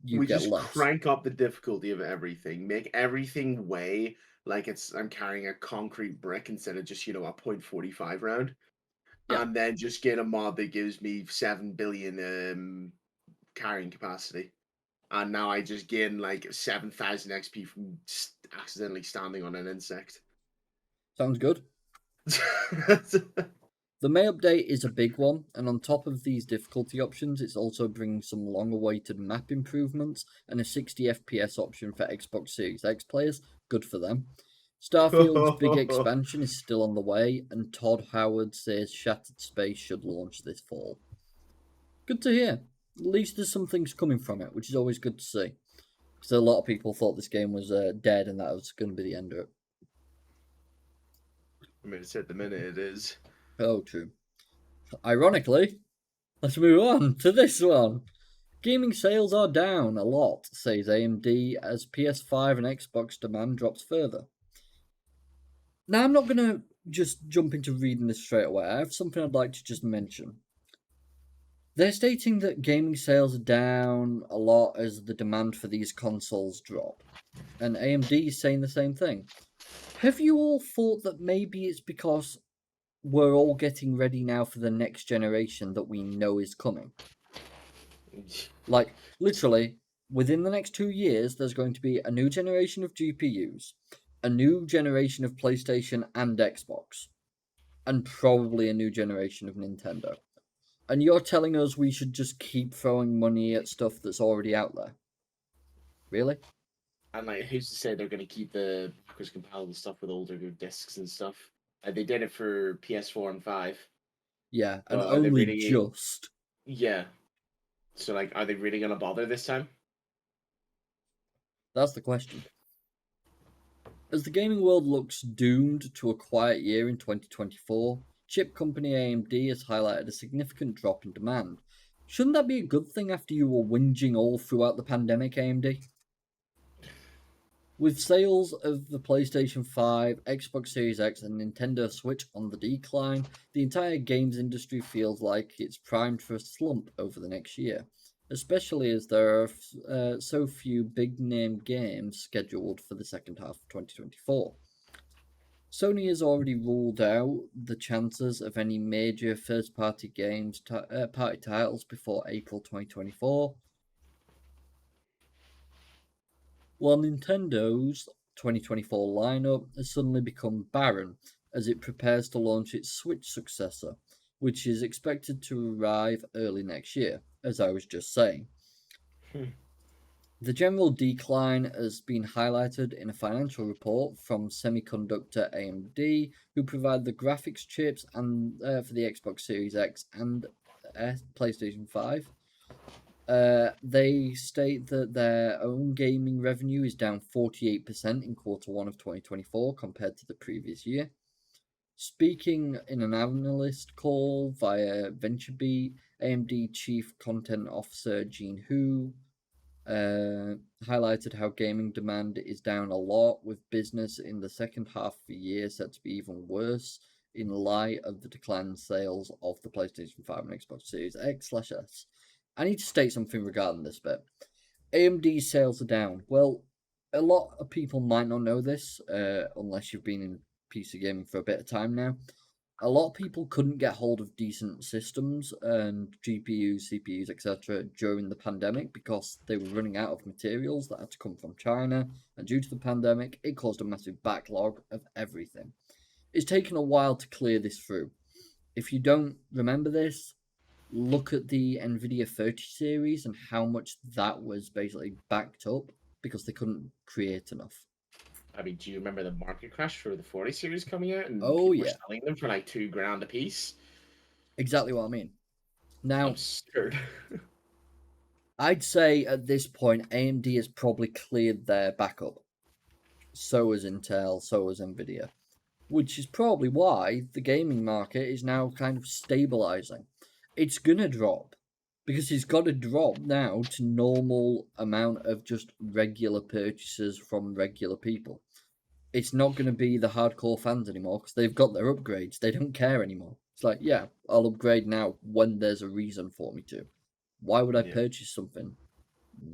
you we get just less. crank up the difficulty of everything, make everything weigh like it's I'm carrying a concrete brick instead of just, a .45 round. Yeah, And then just get a mod that gives me 7 billion carrying capacity. And now I just gain like 7,000 XP from accidentally standing on an insect. sounds good. The May update is a big one, and on top of these difficulty options, it's also bringing some long awaited map improvements and a 60 FPS option for Xbox Series X players. Good for them. Starfield's big expansion is still on the way, and Todd Howard says Shattered Space should launch this fall. Good to hear. At least there's some things coming from it, which is always good to see. Because a lot of people thought this game was dead and that was going to be the end of it. I mean, it's at the minute it is. Oh, true. Ironically, let's move on to this one. Gaming sales are down a lot, says AMD, as PS5 and Xbox demand drops further. Now, I'm not going to just jump into reading this straight away. I have something I'd like to just mention. They're stating that gaming sales are down a lot as the demand for these consoles drop. And AMD is saying the same thing. Have you all thought that maybe it's because we're all getting ready now for the next generation that we know is coming? Like, literally, within the next 2 years, there's going to be a new generation of GPUs, a new generation of PlayStation and Xbox, and probably a new generation of Nintendo. And you're telling us we should just keep throwing money at stuff that's already out there? Really? And like, who's to say they're going to keep the backwards compatible stuff with older discs and stuff? They did it for PS4 and 5. Yeah, and But are they only really? just. Yeah. So like, are they really going to bother this time? That's the question. As the gaming world looks doomed to a quiet year in 2024, chip company AMD has highlighted a significant drop in demand. Shouldn't that be a good thing after you were whinging all throughout the pandemic, AMD? With sales of the PlayStation 5, Xbox Series X, and Nintendo Switch on the decline, the entire games industry feels like it's primed for a slump over the next year, especially as there are so few big name games scheduled for the second half of 2024. Sony has already ruled out the chances of any major first-party party titles before April 2024, while Nintendo's 2024 lineup has suddenly become barren as it prepares to launch its Switch successor, which is expected to arrive early next year, as I was just saying. Hmm. The general decline has been highlighted in a financial report from Semiconductor AMD, who provide the graphics chips and for the Xbox Series X and PlayStation 5. They state that their own gaming revenue is down 48% in Q1 of 2024 compared to the previous year. Speaking in an analyst call via VentureBeat, AMD Chief Content Officer Gene Hu highlighted how gaming demand is down a lot, with business in the second half of the year set to be even worse in light of the decline in sales of the PlayStation 5 and Xbox Series X/S. I need to state something regarding this bit. AMD's sales are down. Well, a lot of people might not know this, unless you've been in PC gaming for a bit of time now. A lot of people couldn't get hold of decent systems and GPUs, CPUs, etc. during the pandemic because they were running out of materials that had to come from China, and due to the pandemic, it caused a massive backlog of everything. It's taken a while to clear this through. If you don't remember this, look at the Nvidia 30 series and how much that was basically backed up because they couldn't create enough. I mean, do you remember the market crash for the 40 series coming out and Oh, people were yeah, selling them for like $2,000 a piece? exactly what I mean. Now, Absurd. I'd say at this point, AMD has probably cleared their backup. So has Intel, so has Nvidia, which is probably why the gaming market is now kind of stabilizing. It's gonna drop because it's got to drop now to normal amount of just regular purchases from regular people. It's not going to be the hardcore fans anymore because they've got their upgrades. They don't care anymore. It's like, yeah, I'll upgrade now when there's a reason for me to. Why would I Yeah. purchase something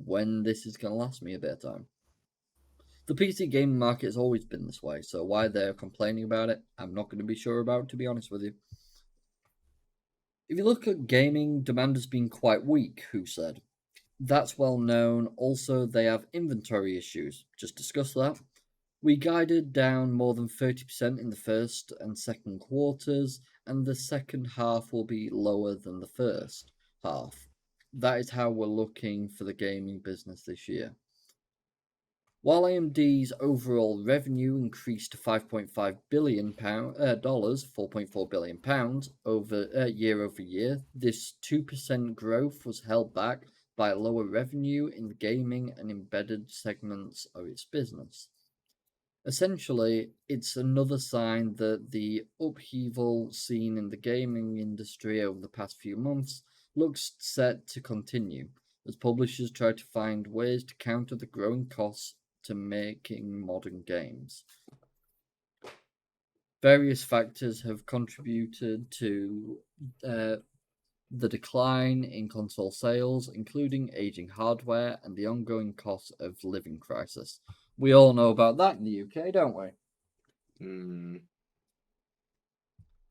when this is going to last me a bit of time? The PC gaming market has always been this way, so why they're complaining about it, I'm not going to be sure about, to be honest with you. If you look at gaming, demand has been quite weak, Who said. That's well known. Also, they have inventory issues. Just discuss that. We guided down more than 30% in the first and second quarters, and the second half will be lower than the first half. That is how we're looking for the gaming business this year. While AMD's overall revenue increased to £5.5 billion, £4.4 billion year over year, this 2% growth was held back by lower revenue in the gaming and embedded segments of its business. Essentially, it's another sign that the upheaval seen in the gaming industry over the past few months looks set to continue, as publishers try to find ways to counter the growing costs to making modern games. Various factors have contributed to the decline in console sales, including aging hardware and the ongoing cost of living crisis. We all know about that in the UK, don't we? Mm.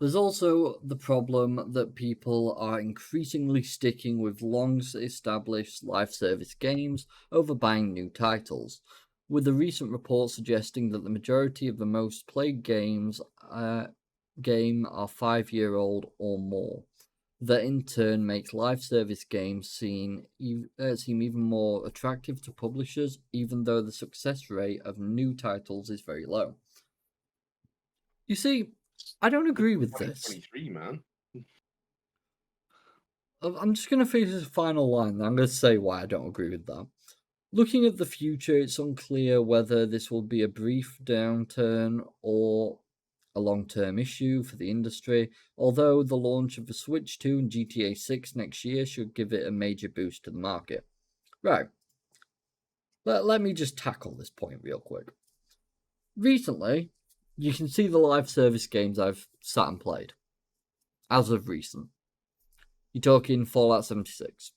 There's also the problem that people are increasingly sticking with long established live service games over buying new titles, with a recent report suggesting that the majority of the most played games are 5-year-old or more. That in turn makes live service games seem even more attractive to publishers, even though the success rate of new titles is very low. You see, I don't agree with this. 2023, man. I'm just going to finish this final line. I'm going to say why I don't agree with that. Looking at the future, it's unclear whether this will be a brief downturn or a long-term issue for the industry, although the launch of the Switch 2 and GTA 6 next year should give it a major boost to the market. Right. Let me just tackle this point real quick. Recently, you can see the live service games I've sat and played. As of recent. You're talking Fallout 76,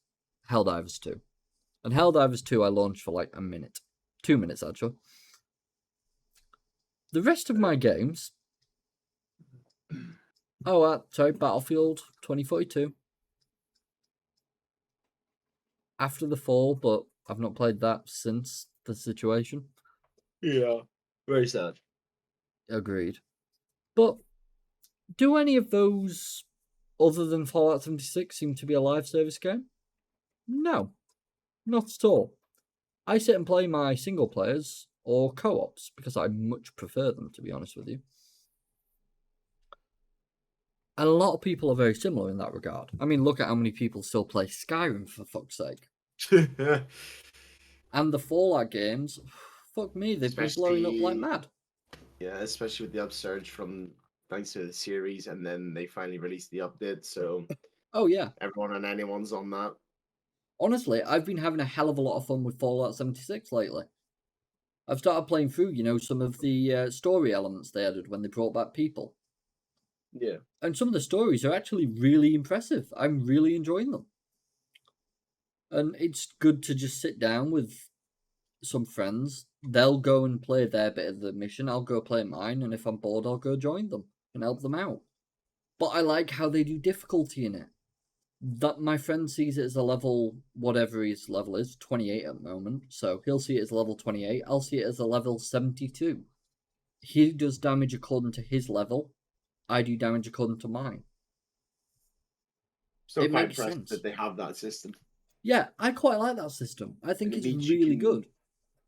Helldivers 2. And Helldivers 2 I launched for like a minute. 2 minutes, actually. The rest of my games... sorry, Battlefield 2042. After the fall, but I've not played that since the situation. Yeah. Very sad. Agreed. But do any of those, other than Fallout 76, seem to be a live service game? No. Not at all. I sit and play my single players or co-ops because I much prefer them, to be honest with you. And a lot of people are very similar in that regard. I mean, look at how many people still play Skyrim, for fuck's sake. And the Fallout games, fuck me, they've been blowing up like Especially, mad. yeah, especially with the upsurge from thanks to the series, and then they finally released the update, so Oh yeah. everyone and anyone's on that. Honestly, I've been having a hell of a lot of fun with Fallout 76 lately. I've started playing through, some of the story elements they added when they brought back people. Yeah. And some of the stories are actually really impressive. I'm really enjoying them. And it's good to just sit down with some friends. They'll go and play their bit of the mission. I'll go play mine. And if I'm bored, I'll go join them and help them out. But I like how they do difficulty in it. That my friend sees it as a level, whatever his level is, 28 at the moment. So he'll see it as level 28. I'll see it as a level 72. He does damage according to his level. I do damage according to mine. Still It quite makes impressed sense. that they have that system. Yeah, I quite like that system. I And think it it's means really good.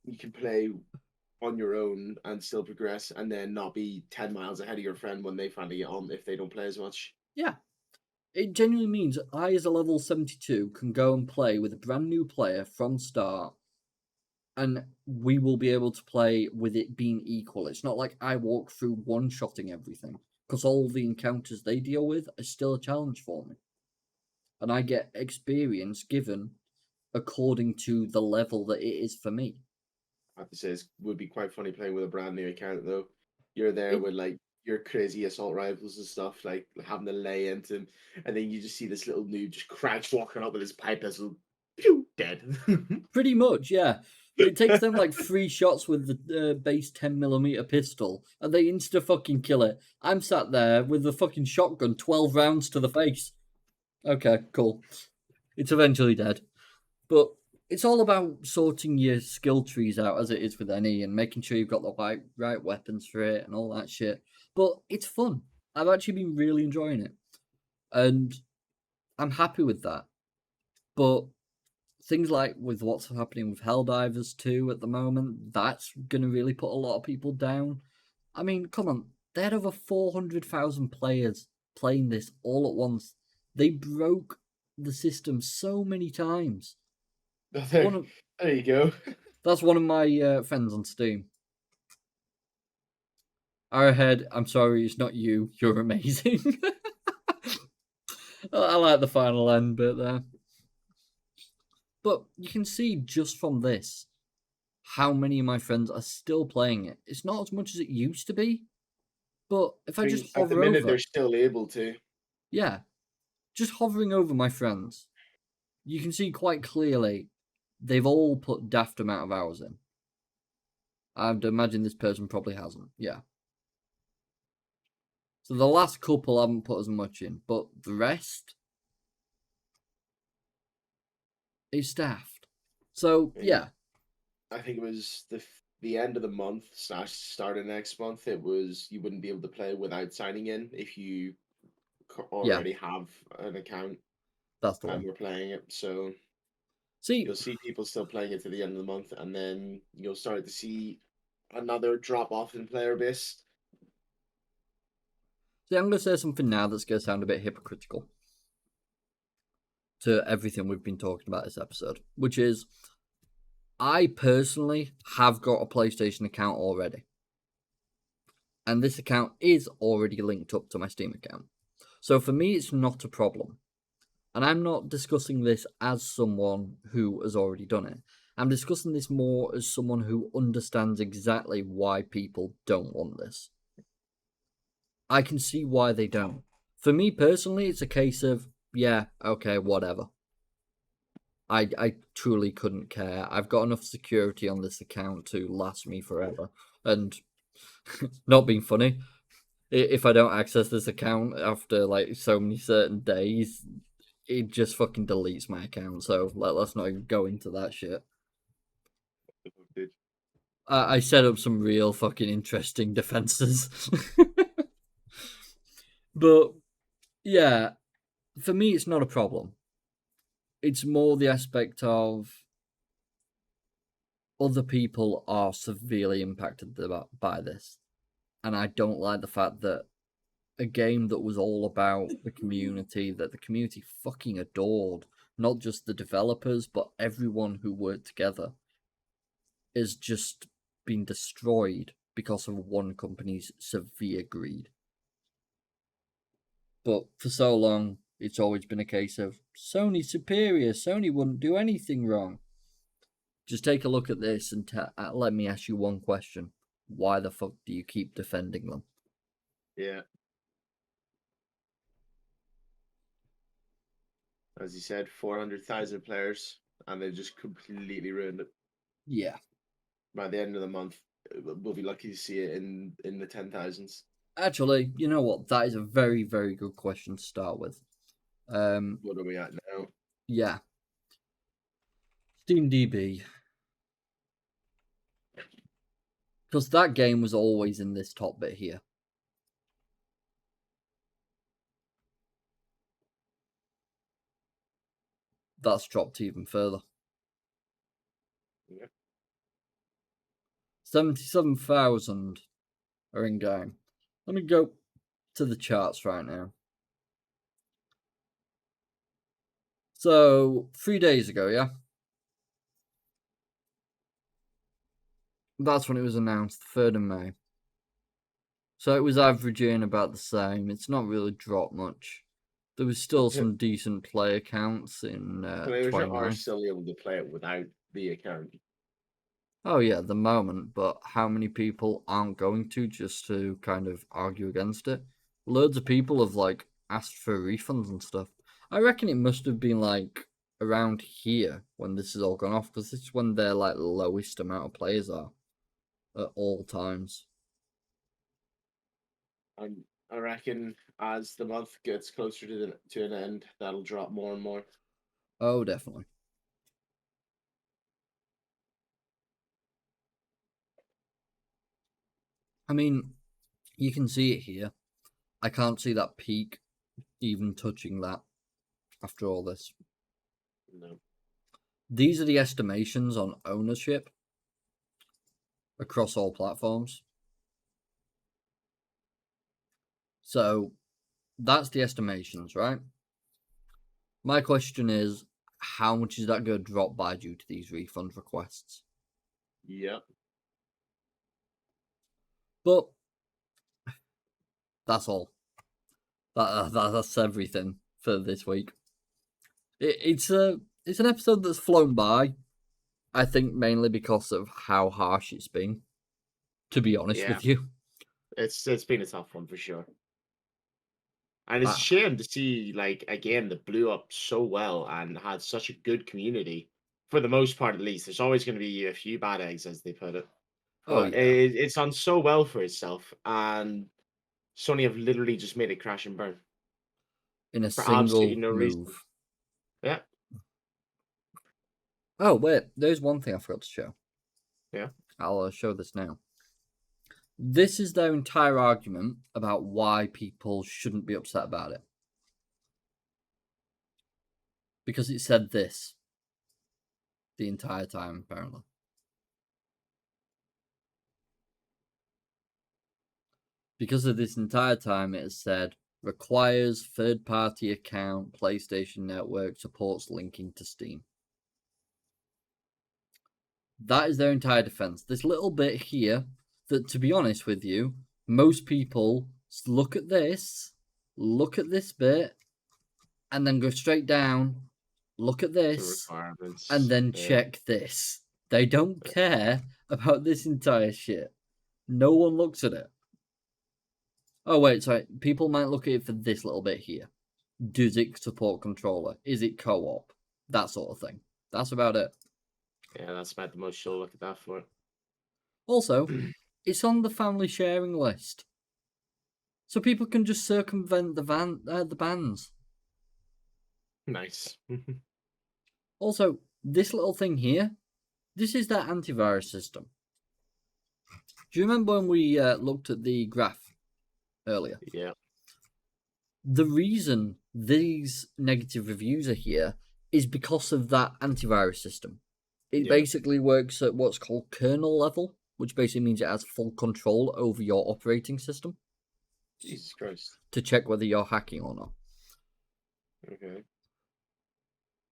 you can play on your own and still progress and then not be 10 miles ahead of your friend when they finally get on if they don't play as much. Yeah, it genuinely means I, as a level 72, can go and play with a brand new player from start, and we will be able to play with it being equal. It's not like I walk through one-shotting everything, because all the encounters they deal with are still a challenge for me. And I get experience given according to the level that it is for me. I have to say, it would be quite funny playing with a brand new account though. You're there It with like your crazy assault rifles and stuff, like having to lay into him, and then you just see this little noob just crouch walking up with his pipe pistol, pew, dead. Pretty much, yeah. It takes them like 3 shots with the base 10mm pistol, and they insta fucking kill it. I'm sat there with the fucking shotgun, 12 rounds to the face. Okay, cool. It's eventually dead. But it's all about sorting your skill trees out as it is with any, and making sure you've got the right weapons for it and all that shit. But it's fun. I've actually been really enjoying it. And I'm happy with that. But things like with what's happening with Helldivers 2 at the moment, that's going to really put a lot of people down. I mean, come on. They had over 400,000 players playing this all at once. They broke the system so many times. there, One of, there you go. that's one of my friends on Steam. Arrowhead, I'm sorry, it's not you. You're amazing. I like the final end bit there. But you can see just from this how many of my friends are still playing it. It's not as much as it used to be, but if I I mean, just at the hover minute they're over, still able to. yeah, just hovering over my friends, you can see quite clearly they've all put daft amount of hours in. I'd imagine this person probably hasn't. Yeah. So the last couple haven't put as much in, but the rest is daft. So Yeah. yeah, I think it was the end of the month slash start of next month. It was you wouldn't be able to play without signing in if you yeah, already have an account that's the and one. we're playing it. So See, you'll see people still playing it to the end of the month, and then you'll start to see another drop off in player base. I'm going to say something now that's going to sound a bit hypocritical to everything we've been talking about this episode, which is I personally have got a PlayStation account already. And this account is already linked up to my Steam account. So for me, it's not a problem. And I'm not discussing this as someone who has already done it. I'm discussing this more as someone who understands exactly why people don't want this. I can see why they don't. For me personally, it's a case of, yeah, okay, whatever. I truly couldn't care. I've got enough security on this account to last me forever. And not being funny, if I don't access this account after like so many certain days, it just fucking deletes my account. So let's not even go into that shit. I set up some real fucking interesting defenses. But yeah, for me, it's not a problem. It's more the aspect of other people are severely impacted by this. And I don't like the fact that a game that was all about the community, that the community fucking adored, not just the developers, but everyone who worked together, is just been destroyed because of one company's severe greed. But for so long, it's always been a case of Sony's superior, Sony wouldn't do anything wrong. Just take a look at this and let me ask you one question. Why the fuck do you keep defending them? Yeah. As you said, 400,000 players, and they just completely ruined it. Yeah. By the end of the month, we'll be lucky to see it in the 10,000s. Actually, you know what? That is a very, very good question to start with. What are we at now? Yeah. SteamDB. Because that game was always in this top bit here. That's dropped even further. Yeah. 77,000 are in game. Let me go to the charts right now. So, 3 days ago, yeah? That's when it was announced, 3rd of May. So it was averaging about the same. It's not really dropped much. There was still some decent player counts in Players are 29. still able to play it without the account. Oh yeah, at the moment, but how many people aren't going to just to kind of argue against it? Loads of people have like asked for refunds and stuff. I reckon it must have been like around here when this has all gone off, because this is when their like lowest amount of players are at all times. And I reckon as the month gets closer to an end, that'll drop more and more. Oh, definitely. I mean, you can see it here. I can't see that peak even touching that after all this. No. These are the estimations on ownership across all platforms. So that's the estimations, right? My question is, how much is that going to drop by due to these refund requests? Yep. But that's all. That's everything for this week. It's an episode that's flown by. I think mainly because of how harsh it's been. To be honest Yeah. with you, It's been a tough one for sure. And it's a shame to see, like, again, that blew up so well and had such a good community. For the most part, at least. There's always going to be a few bad eggs, as they put it. oh But yeah, it's done so well for itself. And Sony have literally just made it crash and burn in a for absolutely single no reason. move. Yeah. Oh wait, there's one thing I forgot to show. Yeah. I'll show this now. This is their entire argument about why people shouldn't be upset about it. Because it said this the entire time, apparently. Because of this entire time, it has said requires third-party account, PlayStation Network, supports linking to Steam. That is their entire defense. This little bit here, that to be honest with you, most people look at this bit, and then go straight down, look at The this, and requirements. then Yeah. check this. They don't care about this entire shit. No one looks at it. Oh, wait, sorry. People might look at it for this little bit here. Does it support controller? Is it co op? That sort of thing. That's about it. Yeah, that's about the most you'll look at that for. Also, it's on the family sharing list. So people can just circumvent the bans. Nice. Also, this little thing here, this is their antivirus system. Do you remember when we looked at the graph earlier? Yeah. The reason these negative reviews are here is because of that antivirus system. It Yeah. basically works at what's called kernel level, which basically means it has full control over your operating system Jesus Christ. to check whether you're hacking or not. Okay.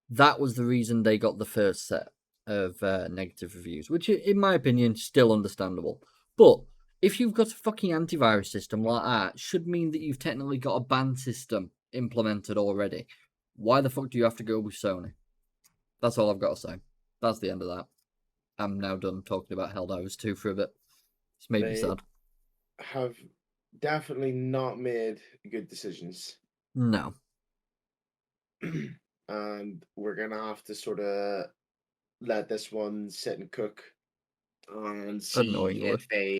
That was the reason they got the first set of negative reviews, which, in my opinion, is still understandable. But if you've got a fucking antivirus system like that, should mean that you've technically got a ban system implemented already. Why the fuck do you have to go with Sony? That's all I've got to say. That's the end of that. I'm now done talking about Helldivers 2 for a bit. It's made me They sad. have definitely not made good decisions. No. And we're gonna have to sort of let this one sit and cook and see Annoyingly. if they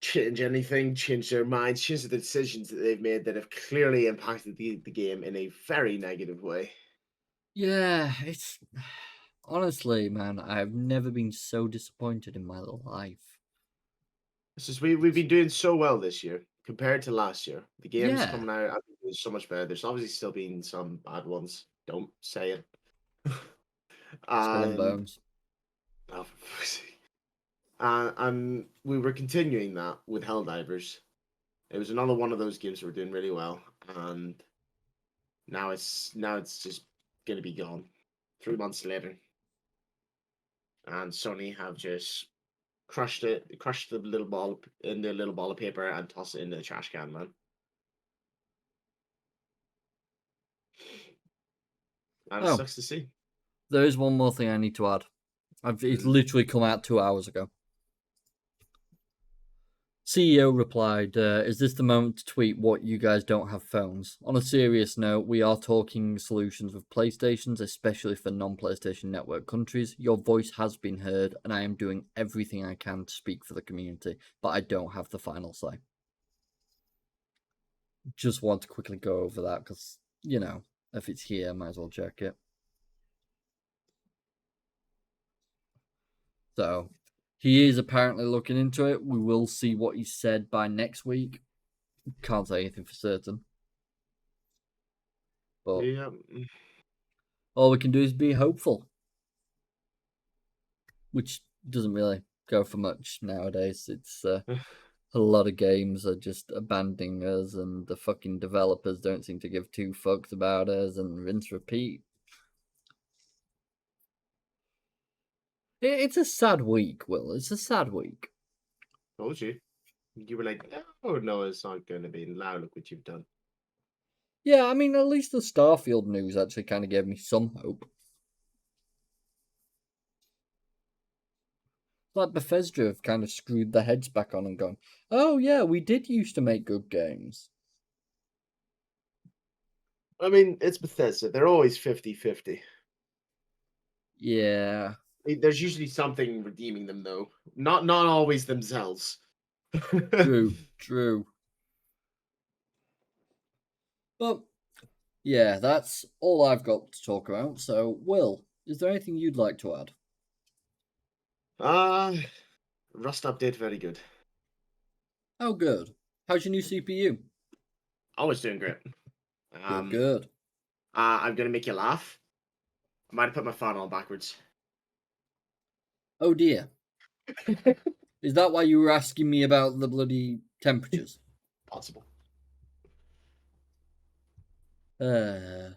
change anything, change their minds, change the decisions that they've made that have clearly impacted the game in a very negative way. Yeah, it's... Honestly, man, I've never been so disappointed in my life. It's just we've been doing so well this year compared to last year. The games Yeah. coming out, I think, is so much better. There's obviously still been some bad ones. Don't say it. Skull and and Bones. oh, for fuck's sake. And we were continuing that with Helldivers. It was another one of those games that were doing really well, and now it's just gonna be gone. 3 months later, and Sony have just crushed the little ball in the little ball of paper and tossed it into the trash can, man. And it Oh, sucks to see. there is one more thing I need to add. It's Mm. literally come out 2 hours ago. CEO replied, is this the moment to tweet what you guys don't have phones? On a serious note, we are talking solutions with PlayStations, especially for non-PlayStation Network countries. Your voice has been heard, and I am doing everything I can to speak for the community, but I don't have the final say. Just want to quickly go over that, because, if it's here, I might as well check it. So, he is apparently looking into it. We will see what he said by next week. Can't say anything for certain. But Yeah. all we can do is be hopeful, which doesn't really go for much nowadays. It's a lot of games are just abandoning us, and the fucking developers don't seem to give two fucks about us, and rinse repeat. It's a sad week, Will. It's a sad week. Told you. You were like, oh no, it's not going to be. Now look what you've done. Yeah, I mean, at least the Starfield news actually kind of gave me some hope. Like Bethesda have kind of screwed their heads back on and gone, oh yeah, we did used to make good games. I mean, it's Bethesda. They're always 50-50. Yeah, There's usually something redeeming them, though. Not always themselves. true, true. But yeah, that's all I've got to talk about. So, Will, is there anything you'd like to add? Ah, Rust update, very good. Oh, good. How's your new CPU? Always doing great. Good, Um, good. I'm gonna make you laugh. I might have put my fan on backwards. Oh dear. Is that why you were asking me about the bloody temperatures? Possible. Uh,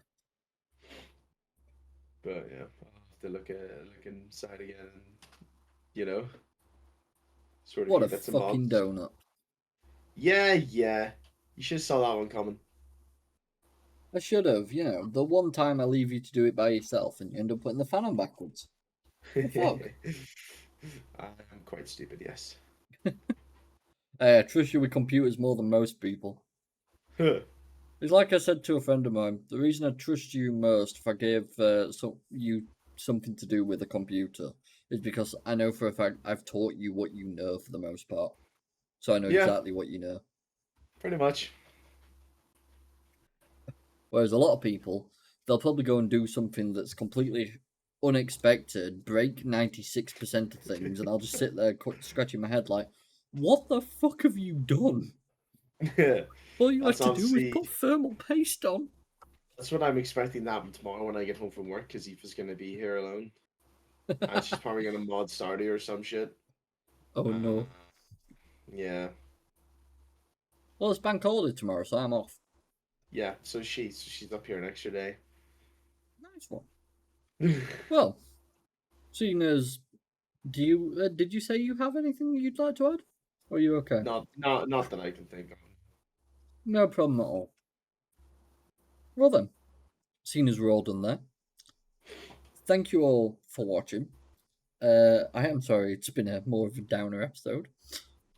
But yeah, I'll have to look inside again and you know, sort a what few a bits and fucking bobs. donut. Yeah, yeah. You should have saw that one coming. I should have, the one time I leave you to do it by yourself and you end up putting the fan on backwards. The fuck? I'm quite stupid, yes. I trust you with computers more than most people. Huh. It's like I said to a friend of mine, the reason I trust you most if I gave you something to do with a computer is because I know for a fact I've taught you what you know for the most part. So I know Yeah, exactly what you know. pretty much. Whereas a lot of people, they'll probably go and do something that's completely unexpected, break 96% of things, and I'll just sit there scratching my head like, what the fuck have you done? Yeah. All you had That's to do was obviously put thermal paste on. that's what I'm expecting to happen tomorrow when I get home from work because Aoife's gonna be here alone. And she's probably gonna mod Stardew or some shit. Oh Uh, no. yeah. Well, it's bank holiday tomorrow, so I'm off. Yeah, so she's up here an extra day. Nice one. Well, seeing as did you say you have anything you'd like to add? Or are you okay? Not that I can think of. No problem at all. Well then, seeing as we're all done there, thank you all for watching. I am sorry it's been a more of a downer episode,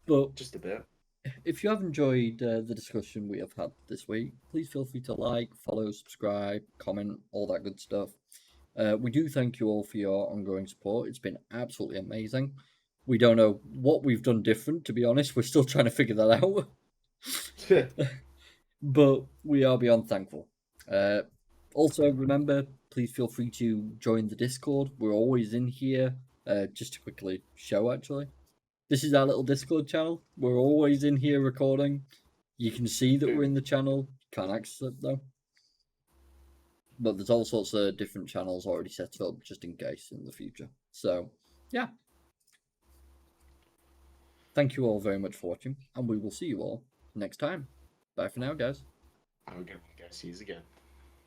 but Just a bit. if you have enjoyed the discussion we have had this week, please feel free to like, follow, subscribe, comment, all that good stuff. We do thank you all for your ongoing support. It's been absolutely amazing. We don't know what we've done different, to be honest. We're still trying to figure that out. But we are beyond thankful. Also, remember, please feel free to join the Discord. We're always in here. Just to quickly show, actually, this is our little Discord channel. We're always in here recording. You can see that we're in the channel. Can't access it though. But there's all sorts of different channels already set up just in case in the future. So, yeah. Thank you all very much for watching, and we will see you all next time. Bye for now, guys. Have a good one, guys. See you again.